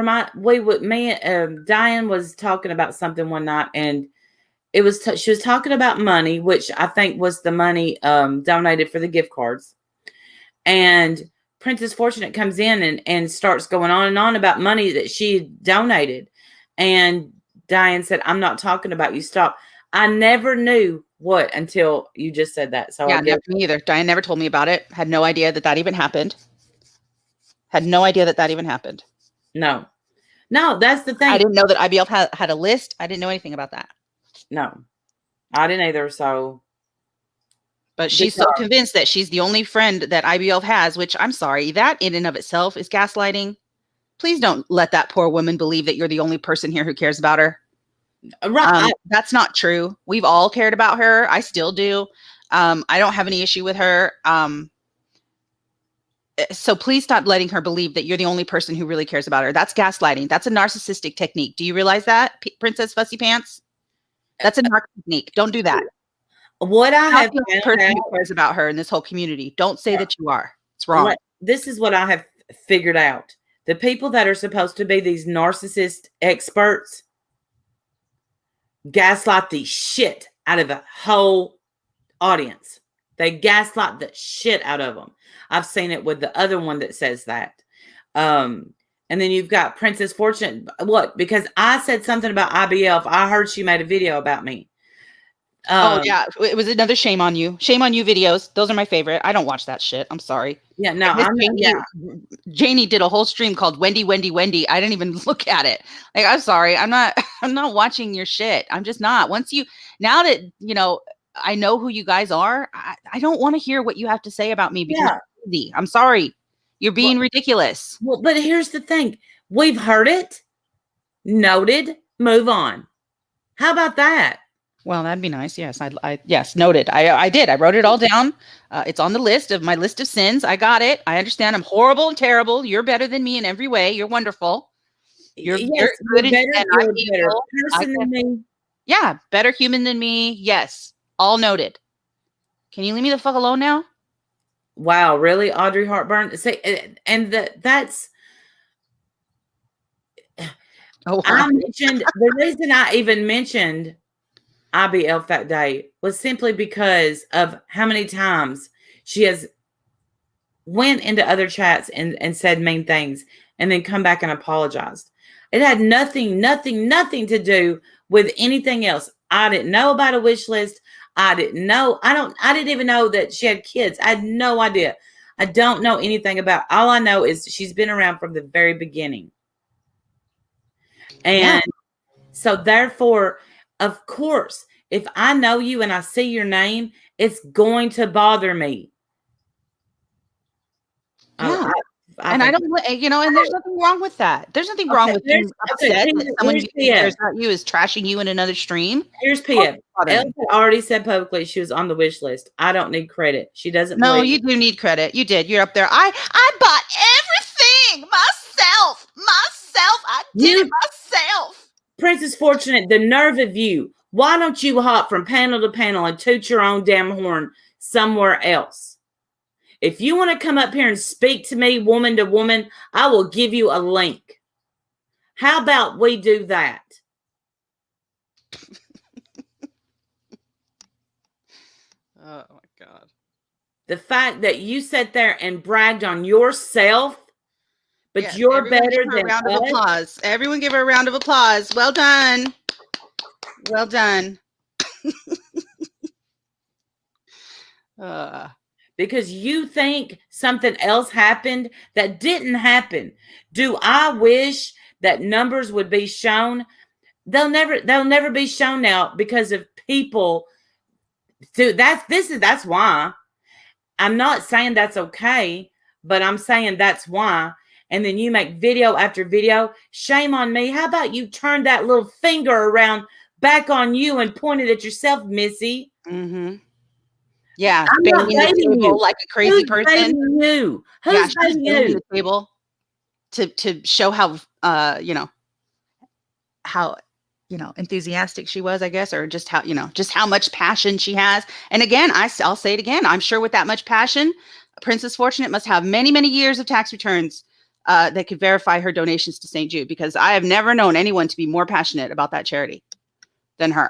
Diane was talking about something one night, and it was she was talking about money, which I think was the money donated for the gift cards. And Princess Fortunate comes in and starts going on and on about money that she donated. And Diane said, "I'm not talking about you. Stop." I never knew what until you just said that. So yeah, me either. Diane never told me about it. Had no idea that even happened. No, that's the thing. I didn't know that IBF had a list. I didn't know anything about that. No, I didn't either. So, but she's so convinced that she's the only friend that IBF has, which I'm sorry, that in and of itself is gaslighting. Please don't let that poor woman believe that you're the only person here who cares about her. Right. That's not true. We've all cared about her. I still do. I don't have any issue with her. So please stop letting her believe that you're the only person who really cares about her. That's gaslighting. That's a narcissistic technique. Do you realize that, Princess Fussy Pants? That's a narcissistic technique. Don't do that. What I have the person who cares about her in this whole community. Don't say that you are. It's wrong. This is what I have figured out. The people that are supposed to be these narcissist experts gaslight the shit out of the whole audience. They gaslight the shit out of them. I've seen it with the other one that says that. And then you've got Princess Fortune. What? Because I said something about IBF. I heard she made a video about me. Oh, yeah. It was another shame on you. Shame on you videos. Those are my favorite. I don't watch that shit. I'm sorry. Yeah, no. Janie did a whole stream called Wendy, Wendy, Wendy. I didn't even look at it. Like, I'm sorry. I'm not watching your shit. I'm just not. Now that, I know who you guys are, I don't want to hear what you have to say about me because I'm sorry. You're being ridiculous. Well, but here's the thing. We've heard it. Noted. Move on. How about that? Well, that'd be nice. Yes, yes, noted. I did. I wrote it all down. It's on the list of my list of sins. I got it. I understand. I'm horrible and terrible. You're better than me in every way. You're wonderful. You're good better person than me. Yeah, better human than me. Yes, all noted. Can you leave me the fuck alone now? Wow, really, Audrey Hartburn? Say, and that's. Oh, I mentioned the reason I even mentioned IBF that day was simply because of how many times she has went into other chats and said mean things and then come back and apologized. It had nothing to do with anything else. I didn't know about a wish list. I didn't know. I didn't even know that she had kids. I had no idea. I don't know anything about. All I know is she's been around from the very beginning. And so therefore, of course, if I know you and I see your name, it's going to bother me. Yeah. And I don't, and there's nothing wrong with that. There's nothing wrong with being upset that someone who cares about you is trashing you in another stream. Here's PF. Elsa already said publicly she was on the wish list. I don't need credit. She doesn't. No, you do need credit. You did. You're up there. I bought everything myself. I did it myself. Princess Fortunate, the nerve of you. Why don't you hop from panel to panel and toot your own damn horn somewhere else? If you want to come up here and speak to me woman to woman, I will give you a link. How about we do that? Oh, my God. The fact that you sat there and bragged on yourself, but you're better than us. Of applause. Everyone give her a round of applause. Well done. Well done. because you think something else happened that didn't happen. Do I wish that numbers would be shown? They'll never be shown now because of people. That's why. I'm not saying that's okay, but I'm saying that's why. And then you make video after video. Shame on me. How about you turn that little finger around back on you and point it at yourself, Missy? Mm-hmm. Yeah, I'm not banging the baiting table you. like a crazy Who's person. baiting you? Yeah, Who's she's baiting banging you? the table to show how how enthusiastic she was, I guess, or just how much passion she has. And again, I'll say it again. I'm sure with that much passion, Princess Fortunate must have many, many years of tax returns that could verify her donations to St. Jude, because I have never known anyone to be more passionate about that charity than her.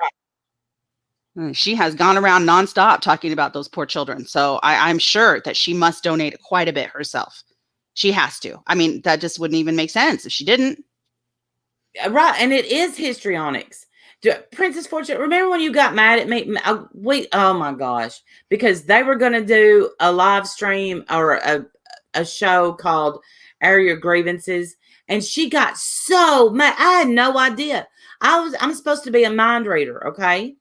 She has gone around nonstop talking about those poor children. So I'm sure that she must donate quite a bit herself. She has to. I mean, that just wouldn't even make sense if she didn't. Right. And it is histrionics. Princess Fortune, remember when you got mad at me? Oh my gosh. Because they were going to do a live stream or a show called Air Your Grievances. And she got so mad. I had no idea. I'm supposed to be a mind reader. Okay.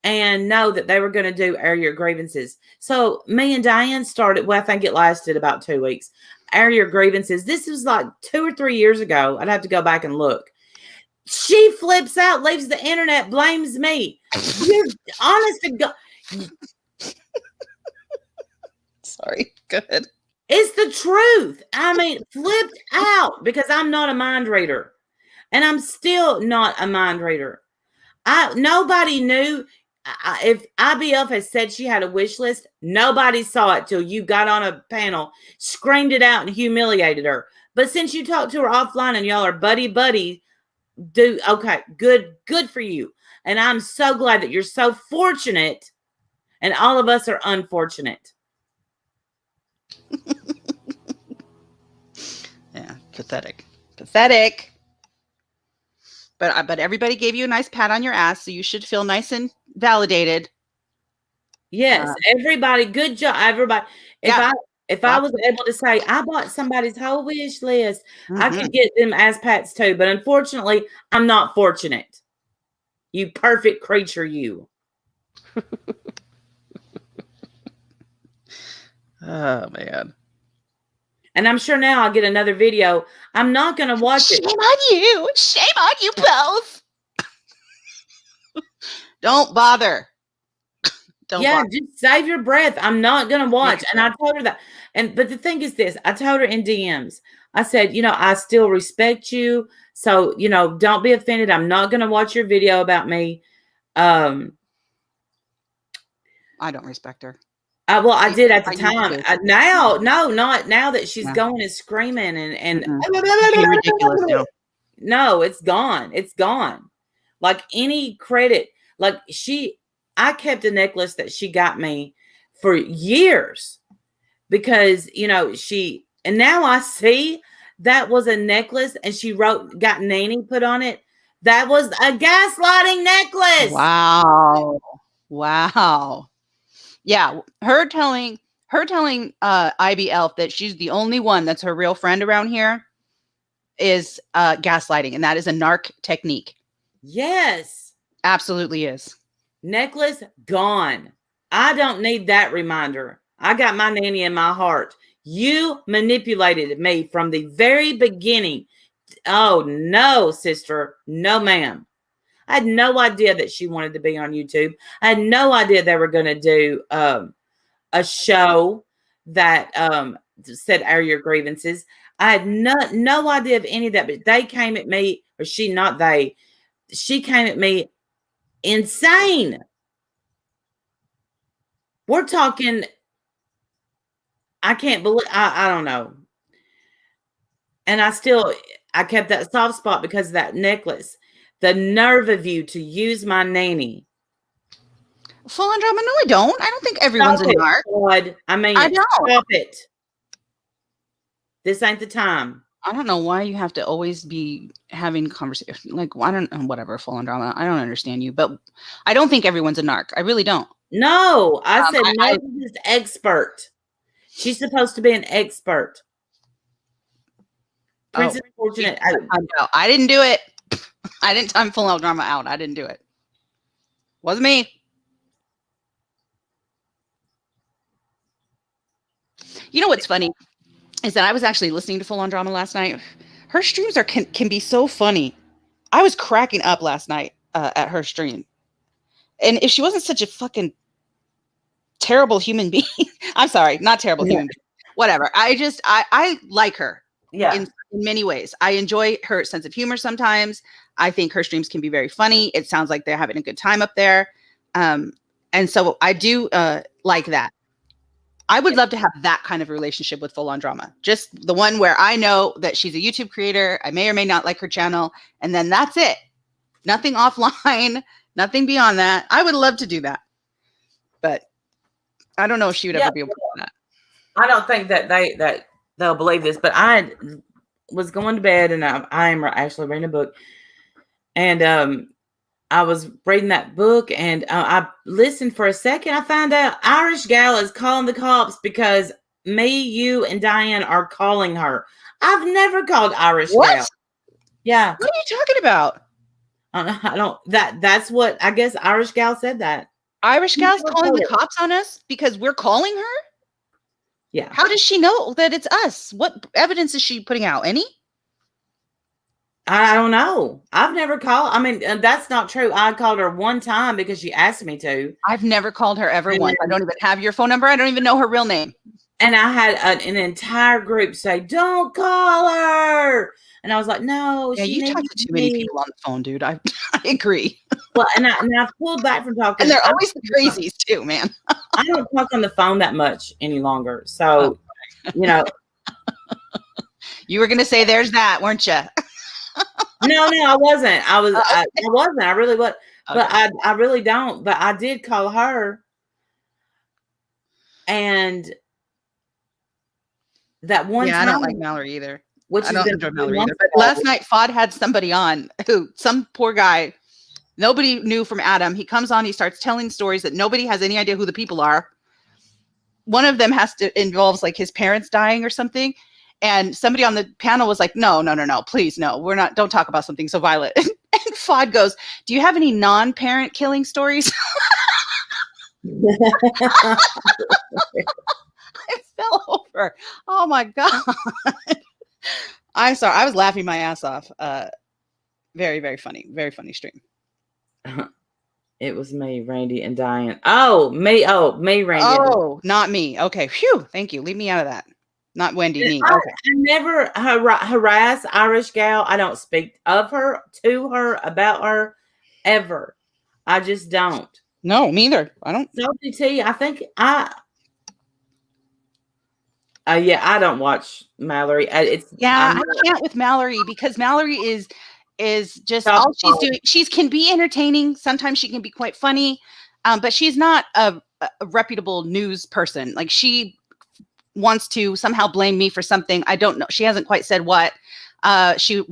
And know that they were going to do Air Your Grievances. So me and Diane started, I think it lasted about 2 weeks. Air Your Grievances. This was like 2 or 3 years ago. I'd have to go back and look. She flips out, leaves the internet, blames me. You're honest to God. Sorry. Good. It's the truth. I mean, flipped out because I'm not a mind reader. And I'm still not a mind reader. Nobody knew. If IBF has said she had a wish list, nobody saw it till you got on a panel, screamed it out, and humiliated her. But since you talked to her offline and y'all are buddy, okay, good for you. And I'm so glad that you're so fortunate, and all of us are unfortunate. Yeah, pathetic. But everybody gave you a nice pat on your ass, so you should feel nice and validated. Yes, everybody, good job, everybody. If I was able to say I bought somebody's whole wish list, I could get them ass pats too. But unfortunately, I'm not fortunate. You perfect creature, you. Oh man. And I'm sure now I'll get another video. I'm not going to watch it. Shame on you both. Don't bother. Just save your breath. I'm not going to watch. And I told her that. But the thing is this, I told her in DMs, I said, I still respect you. So, don't be offended. I'm not going to watch your video about me. I don't respect her. Well, I did at the time. Now, not now that she's going and screaming and ridiculous now. No, it's gone. It's gone. Like any credit, I kept a necklace that she got me for years because, and now I see that was a necklace and she got Nanny put on it. That was a gaslighting necklace. Wow. Yeah, her telling IB Elf that she's the only one that's her real friend around here is gaslighting, and that is a narc technique. Yes, absolutely is. Necklace gone. I don't need that reminder. I got my nanny in my heart. You manipulated me from the very beginning. Oh no, sister, no, ma'am. I had no idea that she wanted to be on YouTube. I had no idea they were going to do a show that said Air Your Grievances. I had no idea of any of that, but they came at me, or she came at me insane. We're talking, I can't believe, I don't know. And I kept that soft spot because of that necklace. The nerve of you to use my nanny. Full on drama? No, I don't. I don't think everyone's a narc. God. I mean, I don't. Stop it. This ain't the time. I don't know why you have to always be having conversation. Like, I don't know, whatever, full on drama. I don't understand you, but I don't think everyone's a narc. I really don't. No, I said I narcissist expert. She's supposed to be an expert. Princess Fortunate. I didn't do it. I didn't time full drama out. I didn't do it. Wasn't me. You know what's funny is that I was actually listening to Full On Drama last night. Her streams can be so funny. I was cracking up last night at her stream. And if she wasn't such a fucking terrible human being, I'm sorry, not terrible human being, whatever. I like her in many ways. I enjoy her sense of humor sometimes. I think her streams can be very funny. It sounds like they're having a good time up there. And so I do like that. I would love to have that kind of relationship with Full On Drama. Just the one where I know that she's a YouTube creator. I may or may not like her channel. And then that's it. Nothing offline, nothing beyond that. I would love to do that. But I don't know if she would ever be able to do that. I don't think that they'll believe this, but I was going to bed and I am actually reading a book. And I was reading that book and I listened for a second. I found out Irish gal is calling the cops because me, you, and Diane are calling her. I've never called Irish gal. Yeah. What are you talking about? I don't. That's what I guess Irish gal said that. Irish gal's calling the cops on us because we're calling her? Yeah. How does she know that it's us? What evidence is she putting out? Any? I don't know. I've never called. I mean, that's not true. I called her one time because she asked me to. I've never called her ever once. I don't even have your phone number. I don't even know her real name. And I had an entire group say, "Don't call her." And I was like, "No." Yeah, you talk to too many people on the phone, dude. I agree. Well, and I've pulled back from talking. And they're always the crazies too, man. I don't talk on the phone that much any longer. So, you know. You were going to say there's that, weren't you? No, I wasn't. I wasn't. I really was. Okay. But I really don't. But I did call her. And that one time. I don't like Mallory either. I don't enjoy Mallory either. But last night, Fod had somebody on who, some poor guy, nobody knew from Adam. He comes on, he starts telling stories that nobody has any idea who the people are. One of them involves like his parents dying or something. And somebody on the panel was like, no, please, no, don't talk about something so violent. And Fod goes, do you have any non-parent killing stories? I fell over. Oh my God. I'm sorry. I was laughing my ass off. Very, very funny. Very funny stream. It was me, Randy, and Diane. Oh, me, Randy. Oh, not me. Okay. Phew. Thank you. Leave me out of that. Not Wendy, me. Okay. I never harass Irish gal. I don't speak of her, to her, about her, ever. I just don't. No, me either. I don't. Salty T, I think I don't watch Mallory. I can't with Mallory because Mallory is just all she's doing. She can be entertaining. Sometimes she can be quite funny, but she's not a reputable news person. Like she wants to somehow blame me for something. I don't know. She hasn't quite said what. She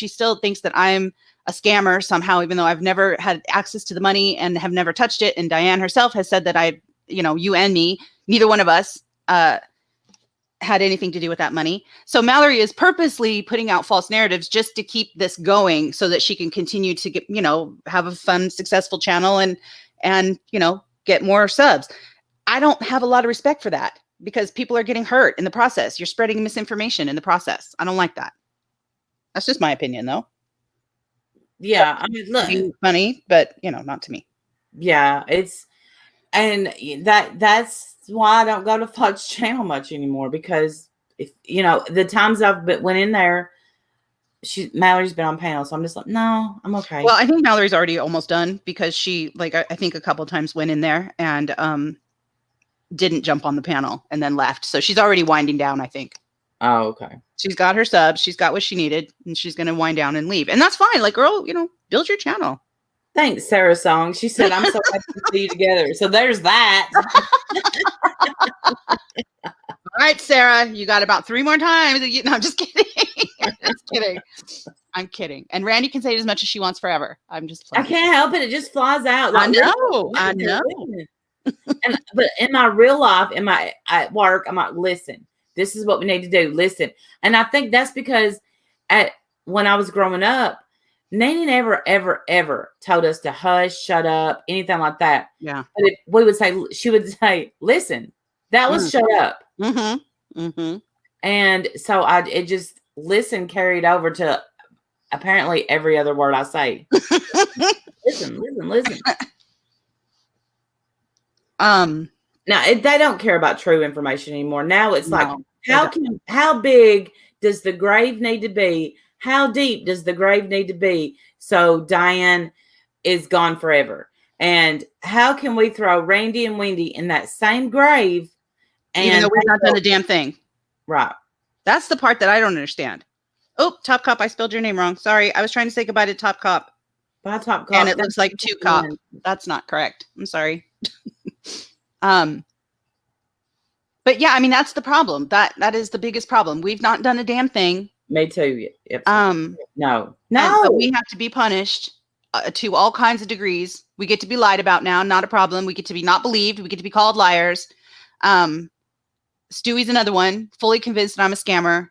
still thinks that I'm a scammer somehow, even though I've never had access to the money and have never touched it. And Diane herself has said that you and me, neither one of us had anything to do with that money. So Mallory is purposely putting out false narratives just to keep this going so that she can continue to get, have a fun, successful channel and get more subs. I don't have a lot of respect for that because people are getting hurt in the process. You're spreading misinformation in the process. I don't like that. That's just my opinion though. Yeah. I mean, look, funny, but not to me. Yeah. That's why I don't go to Fud's channel much anymore because if the times I've went in there, Mallory's been on panel, so I'm just like, no, I'm okay. Well, I think Mallory's already almost done because she I think a couple of times went in there and didn't jump on the panel and then left. So she's already winding down, I think. Oh, okay. She's got her subs, she's got what she needed, and she's gonna wind down and leave. And that's fine. Like, girl, build your channel. Thanks, Sarah Song. She said, I'm so happy to see you together. So there's that. All right, Sarah, you got about 3 more times. No, I'm just kidding. Just kidding. I'm kidding. And Randy can say it as much as she wants forever. I'm just playing. I can't help it. It just flies out. Like, I know. But in my real life, at work, I'm like, listen, this is what we need to do. Listen. And I think that's because when I was growing up, Nanny never, ever, ever told us to hush, shut up, anything like that. Yeah. But she would say, listen, that was shut up. Mm-hmm. Mm-hmm. And so it just listen carried over to apparently every other word I say. Listen. Now they don't care about true information anymore. Now it's like, how big does the grave need to be? How deep does the grave need to be so Diane is gone forever? And how can we throw Randy and Wendy in that same grave? Even though we've not done a damn thing. Right. That's the part that I don't understand. Oh, Top Cop, I spelled your name wrong. Sorry. I was trying to say goodbye to Top Cop. Bye, Top Cop. And it looks like 2 Cop. That's not correct. I'm sorry. But yeah, I mean, that's the problem. That is the biggest problem. We've not done a damn thing. Me too. Yep. No. But we have to be punished to all kinds of degrees. We get to be lied about now. Not a problem. We get to be not believed. We get to be called liars. Stewie's another one. Fully convinced that I'm a scammer.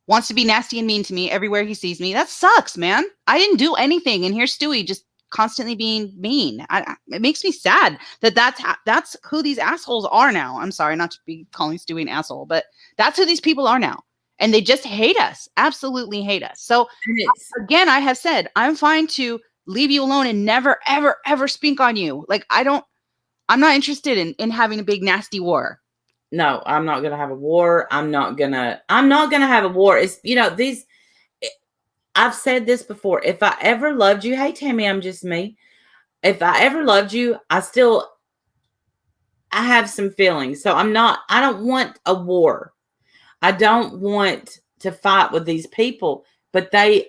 Wants to be nasty and mean to me everywhere he sees me. That sucks, man. I didn't do anything. And here's Stewie just constantly being mean. It makes me sad that that's who these assholes are now. I'm sorry not to be calling Stewie an asshole, but that's who these people are now. And they just hate us. Absolutely hate us. So again, I have said, I'm fine to leave you alone and never, ever, ever speak on you. Like, I'm not interested in having a big, nasty war. No, I'm not going to have a war. I'm not going to have a war. It's, I've said this before. If I ever loved you, hey, Tammy, I'm just me. If I ever loved you, I have some feelings. So I don't want a war. I don't want to fight with these people, but they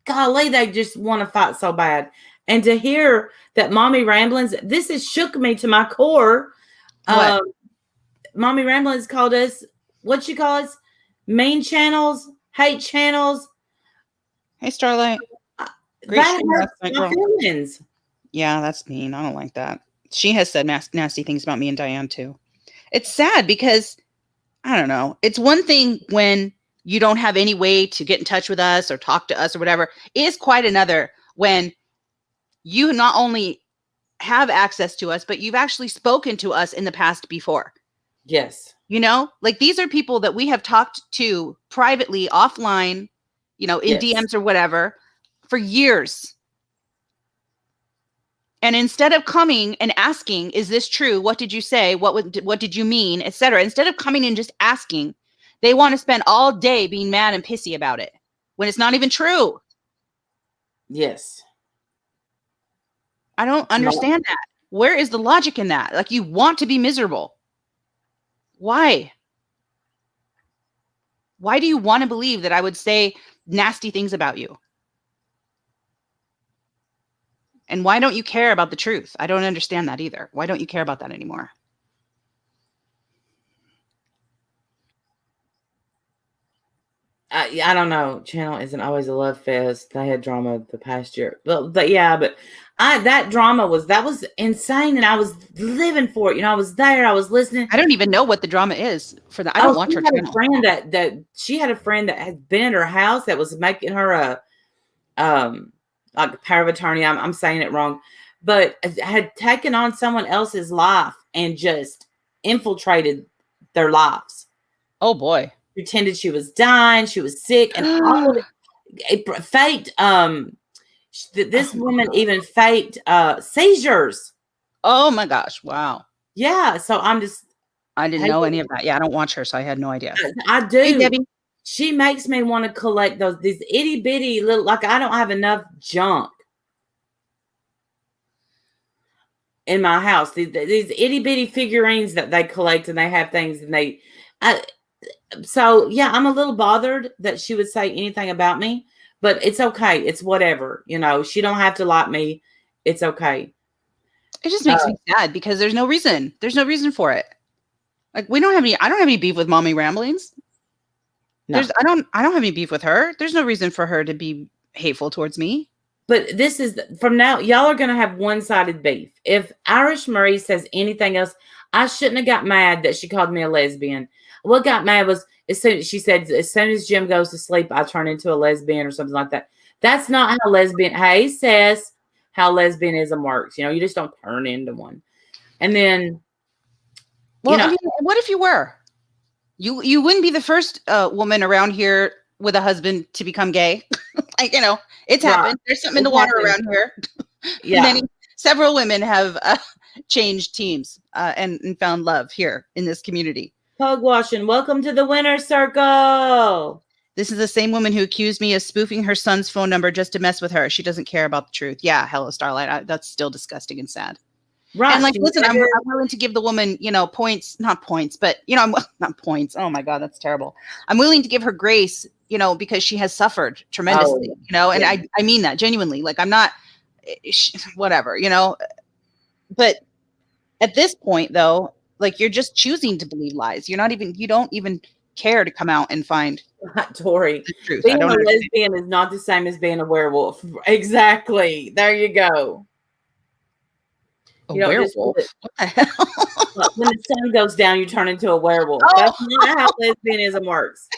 just want to fight so bad. And to hear that Mommy Ramblings, this has shook me to my core. Mommy Ramblings called us, what she call us? Mean channels, hate channels. Hey, Starlight. That hurts my feelings. Yeah, that's mean. I don't like that. She has said nasty things about me and Diane too. It's sad because, I don't know. It's one thing when you don't have any way to get in touch with us or talk to us or whatever. It is quite another when you not only have access to us, but you've actually spoken to us in the past before. Yes. Like these are people that we have talked to privately, offline, in yes. DMs or whatever for years. And instead of coming and asking, is this true? What did you say? What did you mean? Etc. Instead of coming and just asking, they want to spend all day being mad and pissy about it when it's not even true. Yes. I don't understand that. Where is the logic in that? Like, you want to be miserable. Why? Why do you want to believe that I would say nasty things about you? And why don't you care about the truth? I don't understand that either. Why don't you care about that anymore? I don't know. Channel isn't always a love fest. They had drama the past year. But that drama was insane, and I was living for it. I was there. I was listening. I don't even know what the drama is for that. I don't watch her channel. She had a friend that had been at her house that was making her like a power of attorney. I'm saying it wrong, but had taken on someone else's life and just infiltrated their lives. Oh boy. Pretended she was dying, she was sick, and all of it faked. This woman even faked seizures. Oh my gosh! Wow. Yeah. So I didn't know any of that. Yeah, I don't watch her, so I had no idea. I do. Hey, Debbie. She makes me want to collect these itty bitty little. Like, I don't have enough junk in my house. These itty bitty figurines that they collect, and they have things, and so yeah, I'm a little bothered that she would say anything about me, but it's okay. It's whatever, she don't have to like me. It's okay. It just makes me sad because there's no reason. There's no reason for it. Like, I don't have any beef with Mommy Ramblings. No. I don't have any beef with her. There's no reason for her to be hateful towards me. But this is from now, y'all are going to have one-sided beef. If Irish Marie says anything else, I shouldn't have got mad that she called me a lesbian. What got mad was she said, as soon as Jim goes to sleep, I turn into a lesbian or something like that. That's not how lesbian, hey, sis, how lesbianism works. You know, you just don't turn into one. And then, well, I mean, what if you were? You wouldn't be the first woman around here with a husband to become gay. Like, you know, it's happened. There's something in the water around here. Yeah. Several women have changed teams and found love here in this community. Pug washing. Welcome to the winner's circle. This is the same woman who accused me of spoofing her son's phone number just to mess with her. She doesn't care about the truth. Yeah, hello, Starlight. That's still disgusting and sad. Right. And like, listen, I'm willing to give the woman, you know, points, not points, but, you know, I'm not points. Oh my God, that's terrible. I'm willing to give her grace, you know, because she has suffered tremendously, you know, and I mean that genuinely. Like, I'm not, whatever, you know, but at this point though, like, you're just choosing to believe lies. You don't even care to come out and find Tori. the truth. Being a lesbian is not the same as being a werewolf. Exactly. There you go. A werewolf? What the hell? When the sun goes down, you turn into a werewolf. Oh. That's not how lesbianism works.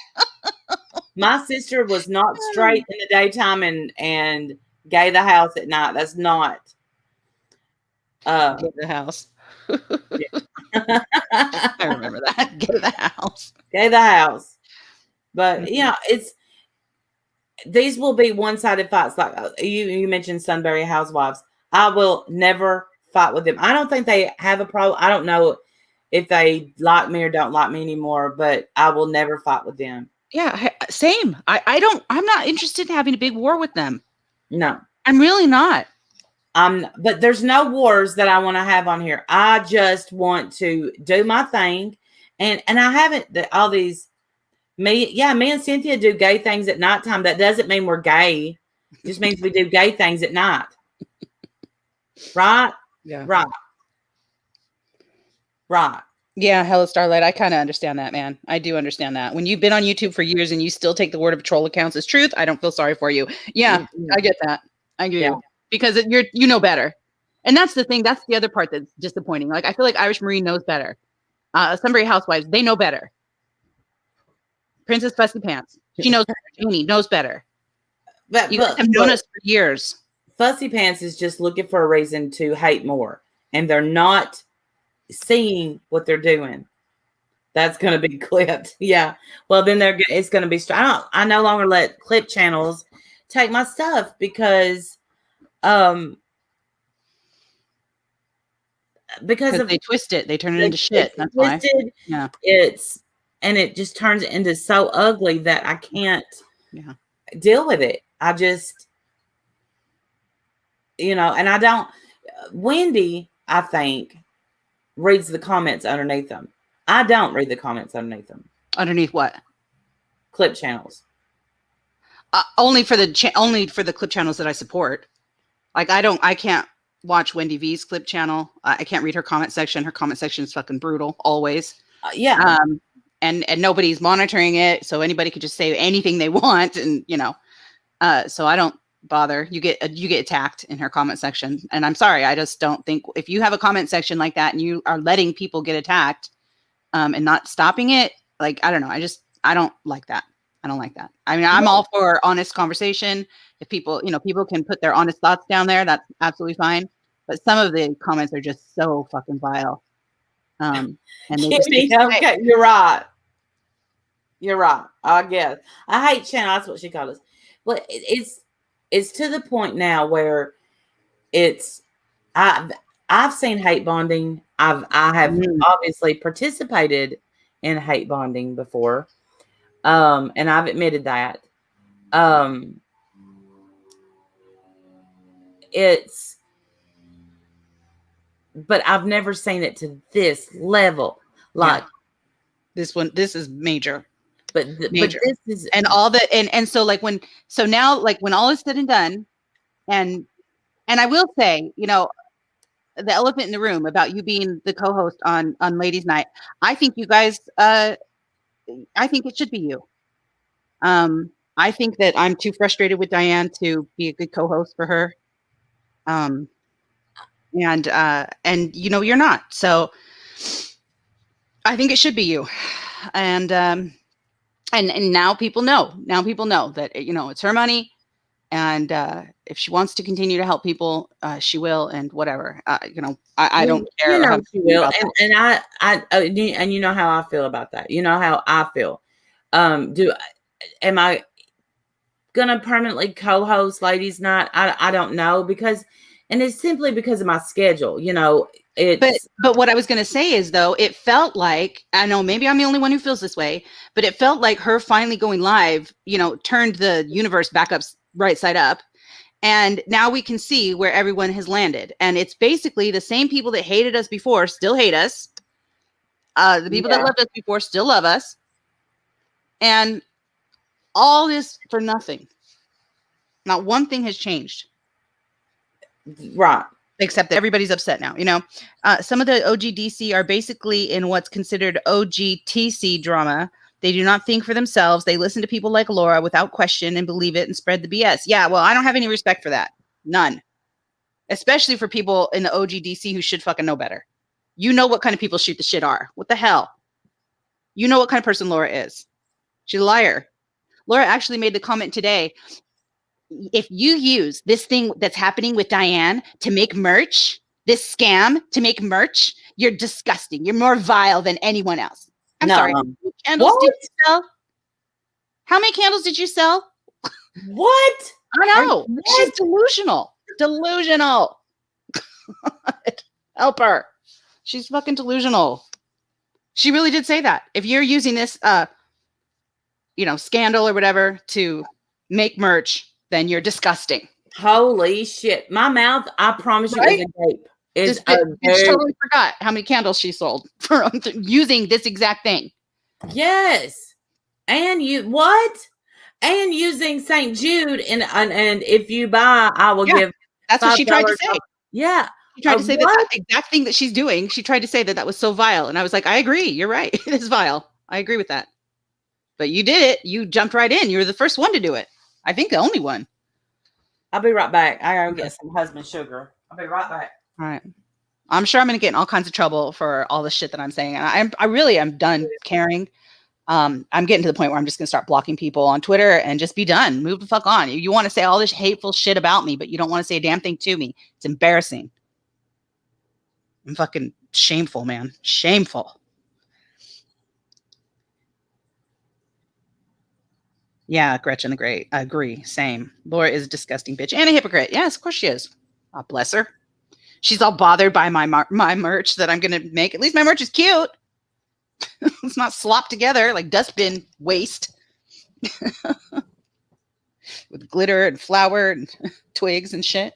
My sister was not straight in the daytime and gay the house at night. That's not. Gay the house. I remember that. Gay the house. Gay the house. But yeah, these will be one-sided fights. Like you mentioned Sunbury Housewives. I will never fight with them. I don't think they have a problem. I don't know if they like me or don't like me anymore, but I will never fight with them. Yeah, same. I'm not interested in having a big war with them. No. I'm really not. But there's no wars that I want to have on here. I just want to do my thing. And I haven't all these me and Cynthia do gay things at nighttime. That doesn't mean we're gay. It just means we do gay things at night. Right? Yeah. Right. Yeah, hello Starlight. I kind of understand that, man. I do understand that. When you've been on YouTube for years and you still take the word of troll accounts as truth, I don't feel sorry for you. Yeah, I get that. I get you. Because you know better. And that's the thing. That's the other part that's disappointing. Like, I feel like Irish Marie knows better. Sunbury Housewives, they know better. Princess Fussy Pants, she knows better. Janie knows better. But you guys have known us for years. Fussy Pants is just looking for a reason to hate more. And they're not seeing what they're doing. That's going to be clipped. Yeah. Well, then it's going to be. I no longer let clip channels take my stuff because they twist it. They turn it into shit. That's why. Yeah. It just turns it into so ugly that I can't deal with it. I just, and I don't. Wendy, I think, reads the comments underneath them. I don't read the comments underneath them. Underneath what? Clip channels. Only for the clip channels that I support. Like, I can't watch Wendy V's clip channel. I can't read her comment section. Her comment section is fucking brutal always. Yeah. And nobody's monitoring it, so anybody could just say anything they want, and so I don't bother. You get attacked in her comment section, and I'm sorry. I just don't think if you have a comment section like that and you are letting people get attacked, and not stopping it, like, I don't know. I don't like that. I don't like that. I mean, I'm all for honest conversation. If people can put their honest thoughts down there, that's absolutely fine. But some of the comments are just so fucking vile. And okay, you're right. You're right. I guess I hate channel. That's what she called us. But it's to the point now where I've seen hate bonding. I have obviously participated in hate bonding before. And I've admitted that. But I've never seen it to this level. Like this is major. But this is, and all that, and so now, like, when all is said and done, and I will say, the elephant in the room about you being the co-host on Ladies Night, I think you guys, I think it should be you. I think that I'm too frustrated with Diane to be a good co-host for her. And you know, you're not. So I think it should be you. And now people know. Now people know that, you know, it's her money. And if she wants to continue to help people, she will, and whatever. You know, I don't care. You know she will, and you know how I feel about that. You know how I feel. Am I gonna permanently co-host Ladies Night? I don't know, because, and it's simply because of my schedule. You know, but what I was gonna say is, though, it felt like, I know maybe I'm the only one who feels this way, but it felt like her finally going live, you know, turned the universe back up right side up. And now we can see where everyone has landed. And it's basically the same people that hated us before still hate us. The people that loved us before still love us. And all this for nothing. Not one thing has changed. Right. Except that everybody's upset now. You know, some of the OGDC are basically in what's considered OGTC drama. They do not think for themselves. They listen to people like Laura without question and believe it and spread the BS. Yeah, well, I don't have any respect for that. None. Especially for people in the OGDC who should fucking know better. You know what kind of people shoot the shit are. What the hell? You know what kind of person Laura is. She's a liar. Laura actually made the comment today. If you use this thing that's happening with Diane to make merch, this scam to make merch, you're disgusting. You're more vile than anyone else. I'm sorry. How many candles did you sell? How many candles did you sell? What? I know. She's delusional. Delusional. Help her. She's fucking delusional. She really did say that. If you're using this, you know, scandal or whatever to make merch, then you're disgusting. Holy shit. My mouth, I promise you, is a gape. You totally forgot how many candles she sold for using this exact thing. Yes. And and using St. Jude, and if you buy, I will give. That's what she tried to say. Yeah. She tried to say that exact thing that she's doing. She tried to say that was so vile. And I was like, I agree. You're right. It is vile. I agree with that. But you did it. You jumped right in. You were the first one to do it. I think the only one. I'll be right back. I gotta get some husband sugar. I'll be right back. All right. I'm sure I'm going to get in all kinds of trouble for all the shit that I'm saying. And I really am done caring. I'm getting to the point where I'm just going to start blocking people on Twitter and just be done. Move the fuck on. You want to say all this hateful shit about me, but you don't want to say a damn thing to me. It's embarrassing. I'm fucking shameful, man. Shameful. Yeah, Gretchen the Great. I agree. Same. Laura is a disgusting bitch and a hypocrite. Yes, of course she is. God bless her. She's all bothered by my merch that I'm going to make. At least my merch is cute. It's not slopped together like dustbin waste. With glitter and flour and twigs and shit.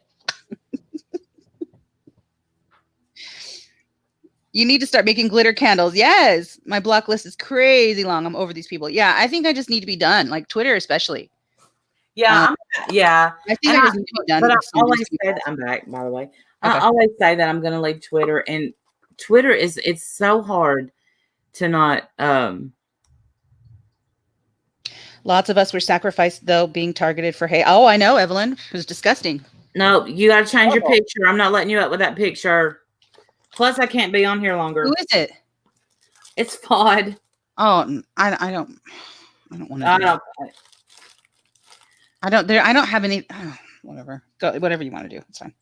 You need to start making glitter candles. Yes. My block list is crazy long. I'm over these people. Yeah, I think I just need to be done. Like Twitter especially. Yeah. I think I just need to be done. But I always say that I'm back, by the way. Okay. I always say that I'm going to leave Twitter. And Twitter it's so hard to not. Lots of us were sacrificed, though, being targeted for hate. Oh, I know, Evelyn. It was disgusting. No, you got to change your picture. I'm not letting you up with that picture. Plus, I can't be on here longer. Who is it? It's Pod. Oh, I don't want to. I don't have any. Whatever. Go. Whatever you want to do. It's fine.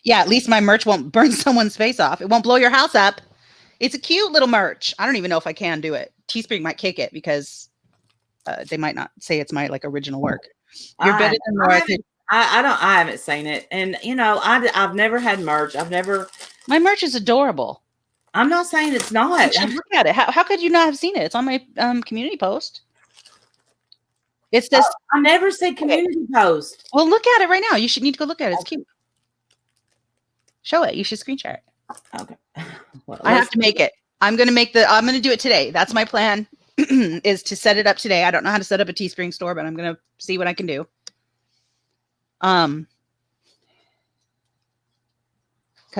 Yeah, at least my merch won't burn someone's face off. It won't blow your house up. It's a cute little merch. I don't even know if I can do it. Teespring might kick it because they might not say it's my original work. You're better than Laura. I haven't seen it, and I've never had merch. My merch is adorable. I'm not saying it's not. Look at it. How could you not have seen it? It's on my community post. It's this. I never said community post. Well, look at it right now. You should need to go look at it. It's cute. Show it. You should screenshot it. Okay. Well, I have to make it. I'm going to do it today. That's my plan is to set it up today. I don't know how to set up a Teespring store, but I'm going to see what I can do. Because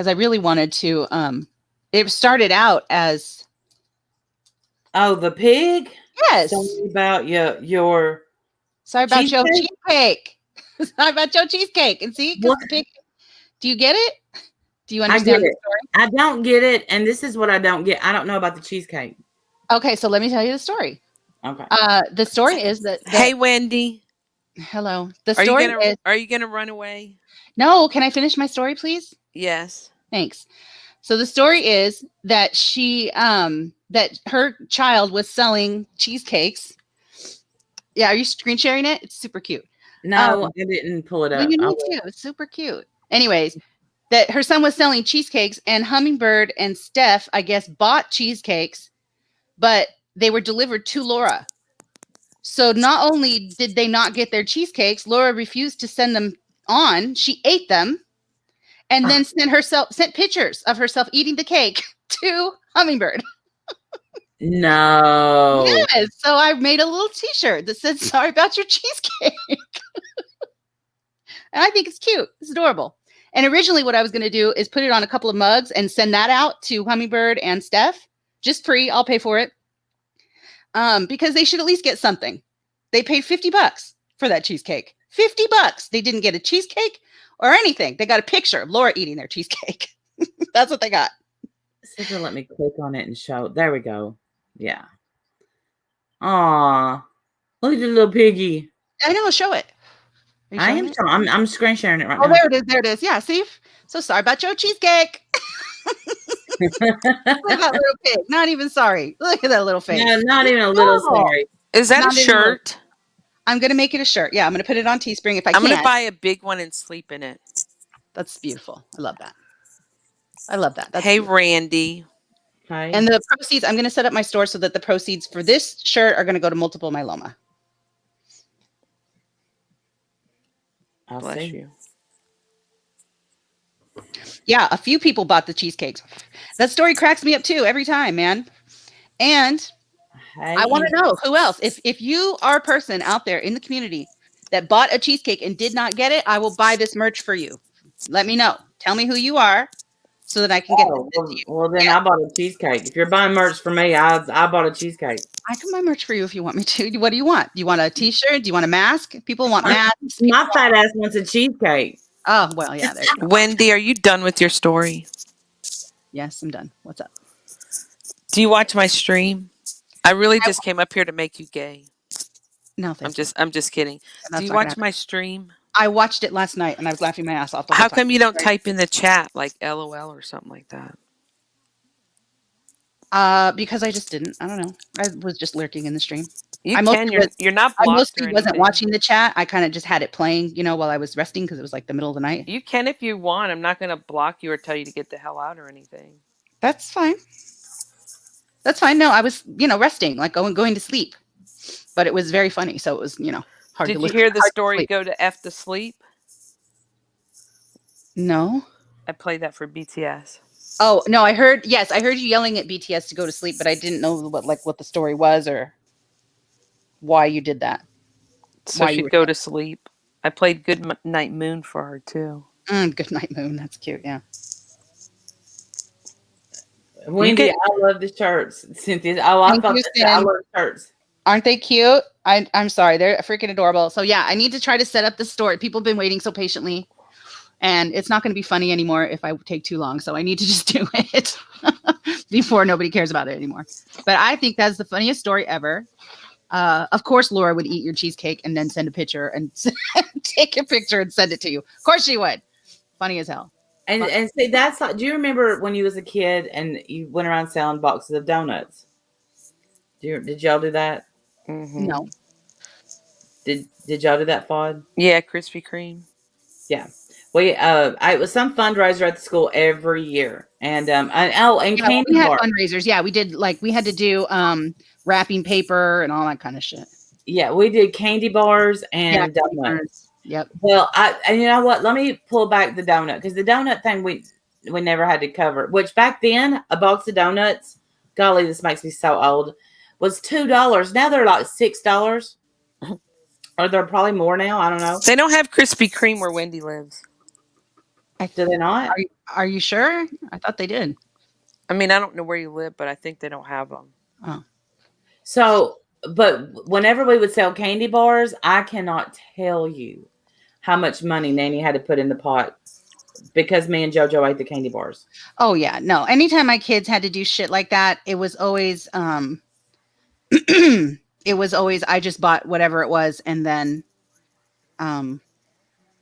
I really wanted to, it started out as. Oh, the pig? Yes. Tell me about your Sorry about your Cheesecake? cheesecake. Sorry about your cheesecake. And see, because What? the pig. Do you get it? Do you I get understand the it. story? I don't get it, and this is what I don't get. I don't know about the cheesecake. Okay, so let me tell you the story. Okay. The story is that Hey, Wendy, hello. The are you story gonna is are you gonna run away? no. Can I finish my story, please? Yes. Thanks. So the story is that that her child was selling cheesecakes. Yeah, are you screen sharing it? It's super cute. No, I didn't pull it Well, up. you I need will. to. It's super cute. Anyways, that her son was selling cheesecakes, and Hummingbird and Steph, I guess, bought cheesecakes, but they were delivered to Laura. So not only did they not get their cheesecakes, Laura refused to send them on. She ate them and then sent pictures of herself eating the cake to Hummingbird. No. Yes. So I made a little t-shirt that said sorry about your cheesecake. And I think it's cute. It's adorable. And originally what I was going to do is put it on a couple of mugs and send that out to Hummingbird and Steph. Just free. I'll pay for it. Because they should at least get something. They paid $50 for that cheesecake. $50. They didn't get a cheesecake or anything. They got a picture of Laura eating their cheesecake. That's what they got. Sister, let me click on it and show. There we go. Yeah. Aw. Look at the little piggy. I know. Show it. Are you I showing am it? showing. I'm screen sharing it right Oh, now. there it is. There it is. Yeah. See? So sorry about your cheesecake. Look at that little pig. Not even sorry. Look at that little face. No, not even a little Adorable. sorry. Is that Not a even a little. shirt? I'm going to make it a shirt. Yeah. I'm going to put it on Teespring if I I'm can. gonna buy a big one and sleep in it. That's beautiful. I love that. I love that. That's Hey, beautiful. Randy. Okay. And the proceeds, I'm going to set up my store so that the proceeds for this shirt are going to go to multiple myeloma. I'll Bless see. you. Yeah, a few people bought the cheesecakes. That story cracks me up too every time, man. And Hey. I want to know who else. If you are a person out there in the community that bought a cheesecake and did not get it, I will buy this merch for you. Let me know. Tell me who you are so that I can get Oh, this to you. well, then Yeah. I bought a cheesecake. If you're buying merch for me, I bought a cheesecake. I can buy merch for you if you want me to. What do you want? Do you want a t-shirt? Do you want a mask? People want masks. My fat ass wants a cheesecake. Oh, well, yeah. There you go. Wendy, are you done with your story? Yes, I'm done. What's up? Do you watch my stream? I really just came up here to make you gay. No, thank you. I'm just kidding. That's Do you not gonna watch my stream? I watched it last night and I was laughing my ass off. The whole How time. come you don't type in the chat like LOL or something like that? Because I just didn't. I don't know. I was just lurking in the stream. You I can. mostly You're not I blocked mostly or wasn't anything. watching the chat. I kind of just had it playing, while I was resting because it was like the middle of the night. You can if you want. I'm not going to block you or tell you to get the hell out or anything. That's fine. That's fine. No, I was, resting, like going to sleep. But it was very funny, so it was, hard Did to you listen. hear the hard to story sleep. Go to F to Sleep? No. I played that for BTS. Oh, no, I heard you yelling at BTS to go to sleep, but I didn't know what the story was or why you did that. So Why you she'd were go to sleep. I played Good Night Moon for her too. Good Night Moon. That's cute, yeah. Wendy, I love the shirts. Cynthia. Oh, I Thank thought you, that I Cyn. love shirts. Aren't they cute? I'm sorry. They're freaking adorable. So yeah, I need to try to set up the story. People have been waiting so patiently. And it's not going to be funny anymore if I take too long. So I need to just do it before nobody cares about it anymore. But I think that's the funniest story ever. Of course, Laura would eat your cheesecake and then send a picture and take a picture and send it to you. Of course she would. Funny as hell. And see, that's like, do you remember when you was a kid and you went around selling boxes of donuts? Did y'all do that? Mm-hmm. No. Did y'all do that, Fod? Yeah, Krispy Kreme. Yeah, Yeah. It was some fundraiser at the school every year, and candy we had bar. fundraisers. Yeah, we did. Like we had to do wrapping paper and all that kind of shit. Yeah, we did candy bars and donuts. Yep. Well, and you know what? Let me pull back the donut because the donut thing we never had to cover. Which back then, a box of donuts, golly, this makes me so old, was $2. Now they're like $6. Or they're probably more now. I don't know. They don't have Krispy Kreme where Wendy lives. Do they not? Are you sure? I thought they did. I mean, I don't know where you live, but I think they don't have them. Oh. So but whenever we would sell candy bars, I cannot tell you how much money Nanny had to put in the pot because me and JoJo ate the candy bars. Oh yeah, no. Anytime my kids had to do shit like that, it was always it was always I just bought whatever it was and then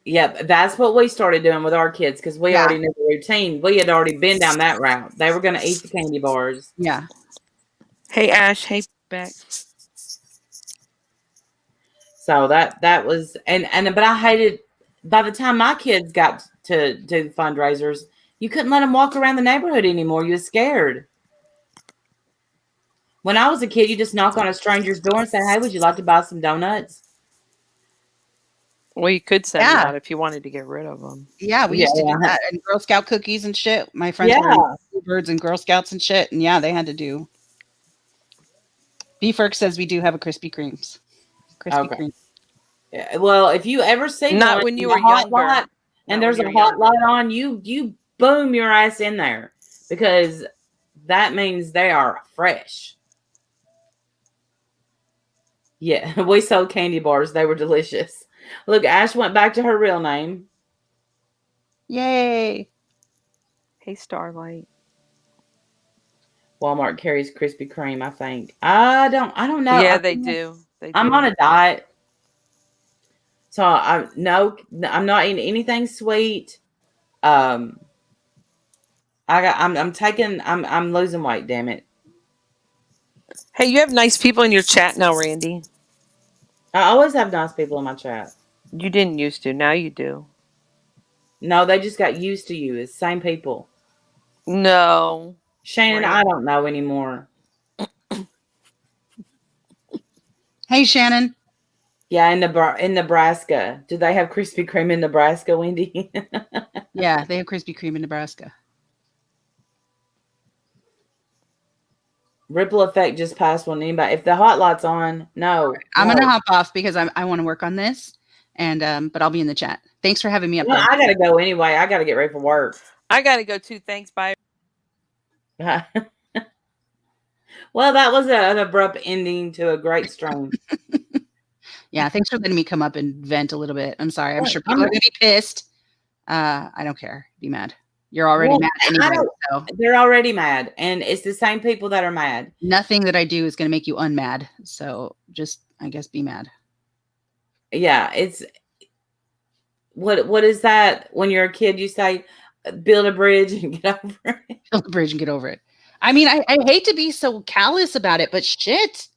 Yep, that's what we started doing with our kids because we already knew the routine. We had already been down that route. They were going to eat the candy bars. yeah. Hey Ash, hey Beck. So that was but I hated by the time my kids got to do fundraisers, you couldn't let them walk around the neighborhood anymore. You were scared. When I was a kid, you just knock on a stranger's door and say, "Hey, would you like to buy some donuts?" Well, you could send them Yeah. out if you wanted to get rid of them. Yeah, we used to do that. And Girl Scout cookies and shit. My friends were in Birds and Girl Scouts and shit. And yeah, they had to do. Beefwork says we do have a Krispy Kremes. Krispy Kreme. Yeah, well, if you ever see Not one when in you the were hot younger. light and there's a hot light on, you boom your ass in there because that means they are fresh. Yeah, we sold candy bars. They were delicious. Look, Ash went back to her real name. Yay. Hey Starlight. Walmart carries Krispy Kreme, I think. I don't know. Yeah, they do. I'm on a diet. So I'm not eating anything sweet. I'm losing weight, damn it. Hey, you have nice people in your chat now, Randy. I always have nice people in my chat. You didn't used to. Now you do. No, they just got used to you. It's the same people. No. Shannon, Right. I don't know anymore. Hey, Shannon. Yeah, in Nebraska. Do they have Krispy Kreme in Nebraska, Wendy? Yeah, they have Krispy Kreme in Nebraska. Ripple effect just passed on anybody. If the hot light's on, no. I'm gonna hop off because I want to work on this, and but I'll be in the chat. Thanks for having me up. Well, I gotta go anyway. I gotta get ready for work. I gotta go too. Thanks. Bye. Well, that was an abrupt ending to a great stream. Yeah, thanks for letting me come up and vent a little bit. I'm sorry. I'm sure people are gonna be pissed. I don't care. Be mad. You're already mad anyway. So. They're already mad, and it's the same people that are mad. Nothing that I do is going to make you unmad. So just, I guess, be mad. Yeah, it's what is that? When you're a kid, you say, "Build a bridge and get over it." Build a bridge and get over it. I mean, I hate to be so callous about it, but shit,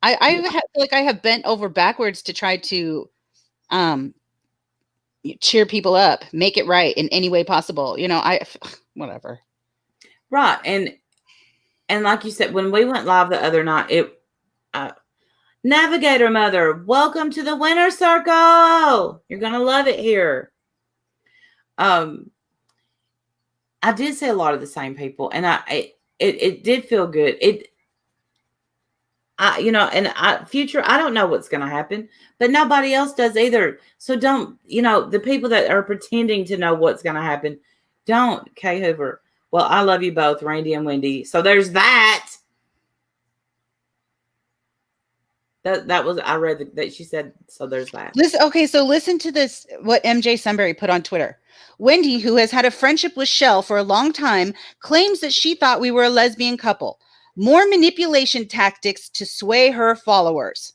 I feel like I have bent over backwards to try to, cheer people up, make it right in any way possible. You know, whatever. Right. And like you said, when we went live the other night, Navigator Mother, welcome to the winner circle. You're going to love it here. I did say a lot of the same people, and it did feel good. Future, I don't know what's going to happen, but nobody else does either. So don't, the people that are pretending to know what's going to happen, don't. Kay Hoover. Well, I love you both, Randy and Wendy. So there's that. That was, I read that she said, so there's that. So listen to this, what MJ Sunbury put on Twitter. Wendy, who has had a friendship with Shell for a long time, claims that she thought we were a lesbian couple. More manipulation tactics to sway her followers.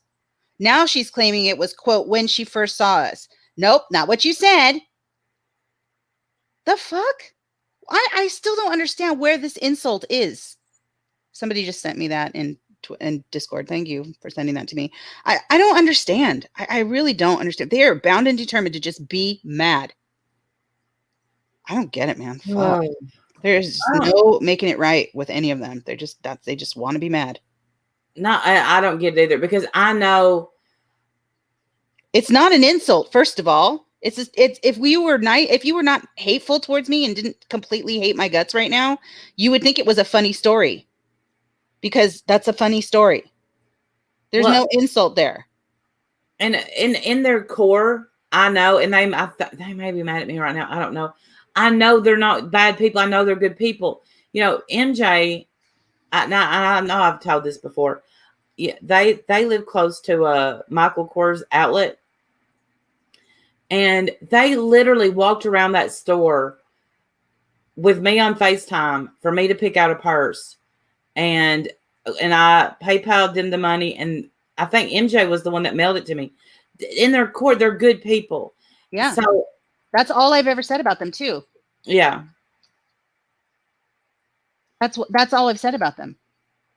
Now she's claiming it was, quote, when she first saw us. Nope, not what you said. The fuck? I still don't understand where this insult is. Somebody just sent me that in Discord. Thank you for sending that to me. I don't understand. I really don't understand. They are bound and determined to just be mad. I don't get it, man. Fuck. There's no making it right with any of them. They just want to be mad. No, I don't get it either because I know it's not an insult. First of all, it's if you were not hateful towards me and didn't completely hate my guts right now, you would think it was a funny story because that's a funny story. There's no insult there. And in their core, I know, and they may be mad at me right now. I don't know. I know they're not bad people. I know they're good people. MJ, I know I've told this before. yeah, they live close to a Michael Kors outlet, and they literally walked around that store with me on FaceTime for me to pick out a purse, and I PayPal'd them the money, and I think MJ was the one that mailed it to me. In their court, they're good people. Yeah. So That's all I've ever said about them too. yeah. That's all I've said about them.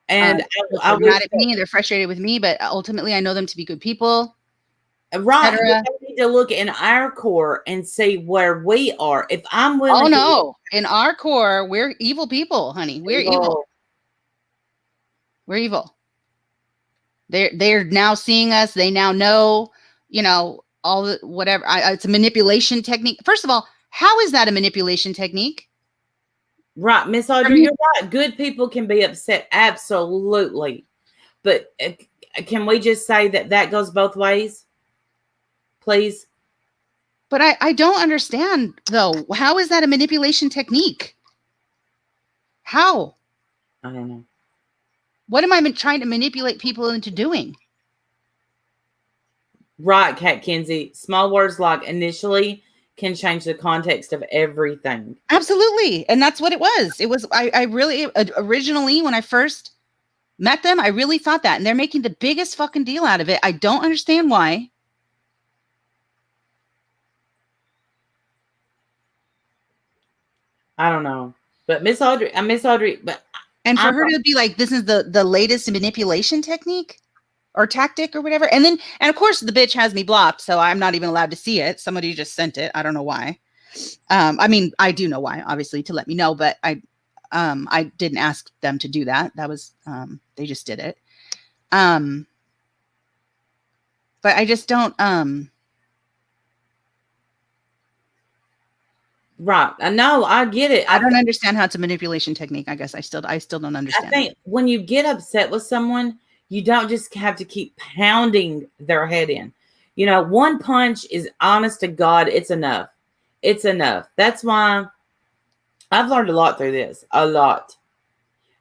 And they're mad at me, they're frustrated with me, but ultimately I know them to be good people. Right. We need to look in our core and see where we are. If I'm willing in our core, we're evil people, honey. We're evil. We're evil. They're now seeing us. They now know, all the whatever. It's a manipulation technique. First of all, how is that a manipulation technique? Right, Miss Audrey, you're right. Good people can be upset, absolutely. But can we just say that goes both ways, please? But I don't understand, though. How is that a manipulation technique? How? I don't know. What am I trying to manipulate people into doing? Right, Kat Kinsey. Small words like initially can change the context of everything. Absolutely. And that's what it was. It was, I really, originally, when I first met them, I really thought that. And they're making the biggest fucking deal out of it. I don't understand why. I don't know. But Miss Audrey, but and for her to be like, this is the latest manipulation technique or tactic or whatever. And of course the bitch has me blocked, so I'm not even allowed to see it. Somebody just sent it. I don't know why. I mean, I do know why, obviously, to let me know, but I didn't ask them to do that. That was, they just did it. But I just don't, right. No, I get it. I don't understand how it's a manipulation technique. I guess I still don't understand. I think when you get upset with someone, you don't just have to keep pounding their head in. One punch is, honest to God, it's enough. It's enough. That's why I've learned a lot through this, a lot.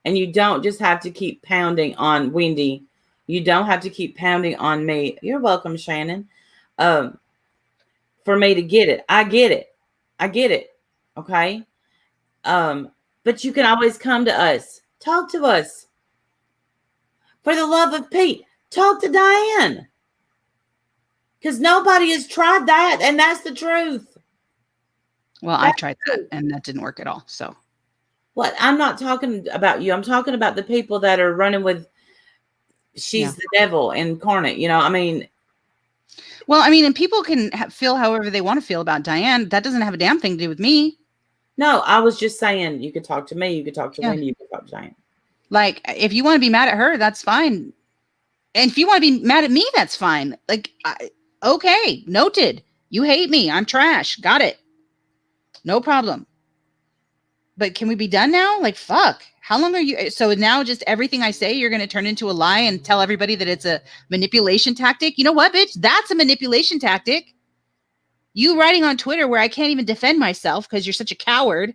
And you don't just have to keep pounding on Wendy. You don't have to keep pounding on me. You're welcome, Shannon. For me to get it. I get it. Okay. But you can always come to us. Talk to us. For the love of Pete, talk to Diane. Because nobody has tried that, and that's the truth. Well, I tried that, and that didn't work at all. So, what? I'm not talking about you. I'm talking about the people that are running with. She's the devil incarnate. Well, and people can feel however they want to feel about Diane. That doesn't have a damn thing to do with me. No, I was just saying you could talk to me. You could talk to Wendy. You could talk to Diane. Like, if you want to be mad at her, that's fine. And if you want to be mad at me, that's fine. Like, okay, noted. You hate me. I'm trash. Got it. No problem. But can we be done now? Like, fuck. How long are you? So now just everything I say, you're going to turn into a lie and tell everybody that it's a manipulation tactic? You know what, bitch? That's a manipulation tactic. You writing on Twitter where I can't even defend myself because you're such a coward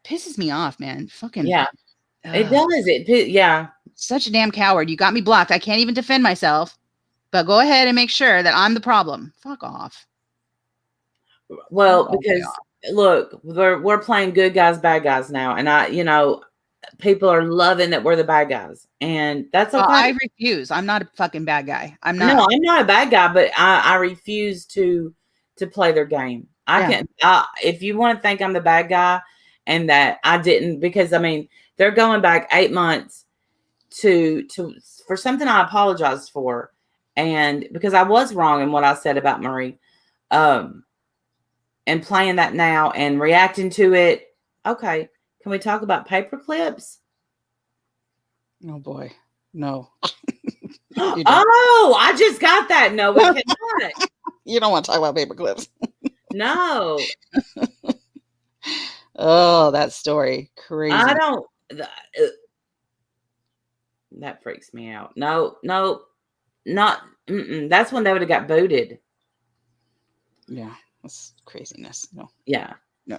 pisses me off, man. Fucking. Yeah. It does. Yeah. Such a damn coward. You got me blocked. I can't even defend myself. But go ahead and make sure that I'm the problem. Fuck off. Well, because look, we're playing good guys, bad guys now, and people are loving that we're the bad guys, and that's okay. I refuse. I'm not a fucking bad guy. I'm not. No, I'm not a bad guy, but I refuse to play their game. I can't. If you want to think I'm the bad guy, and that I didn't, because they're going back 8 months for something I apologized for, and because I was wrong in what I said about Marie. And playing that now and reacting to it. Okay. Can we talk about paper clips? Oh boy. No. Oh, I just got that. No, we cannot. You don't want to talk about paper clips. No. Oh, that story. Crazy. I don't. That freaks me out. No, not. That's when they would have got booted. Yeah. That's craziness. No. Yeah. No.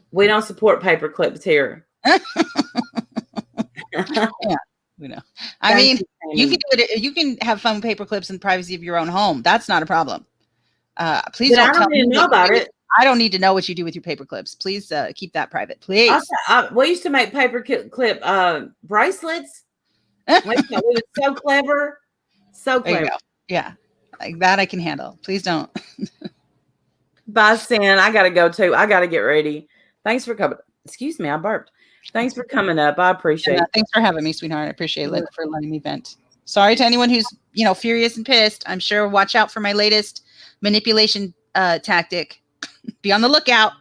We don't support paper clips here. Yeah. You know, I Thank mean, you Tammy. can do it. You can have fun with paper clips in the privacy of your own home. That's not a problem. Please But I don't tell don't me even know what you about do with- it. I don't need to know what you do with your paper clips. Please keep that private, please. We used to make paper clip bracelets. We was so clever. So There you clever. go. Yeah, like that I can handle. Please don't. Bye, Sin. I gotta go too. I gotta get ready. Thanks for coming. Excuse me, I burped. Thanks for coming up. I appreciate it. Thanks for having me, sweetheart. I appreciate it for letting me vent. Sorry to anyone who's furious and pissed. I'm sure. Watch out for my latest manipulation tactic. Be on the lookout.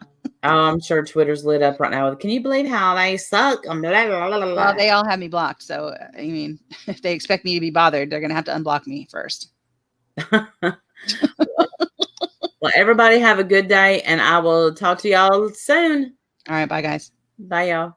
Oh, I'm sure Twitter's lit up right now. Can you believe how they suck? Blah, blah, blah, blah, blah. Well, they all have me blocked. So, I mean, if they expect me to be bothered, they're going to have to unblock me first. Well, everybody have a good day, and I will talk to y'all soon. All right. Bye, guys. Bye, y'all.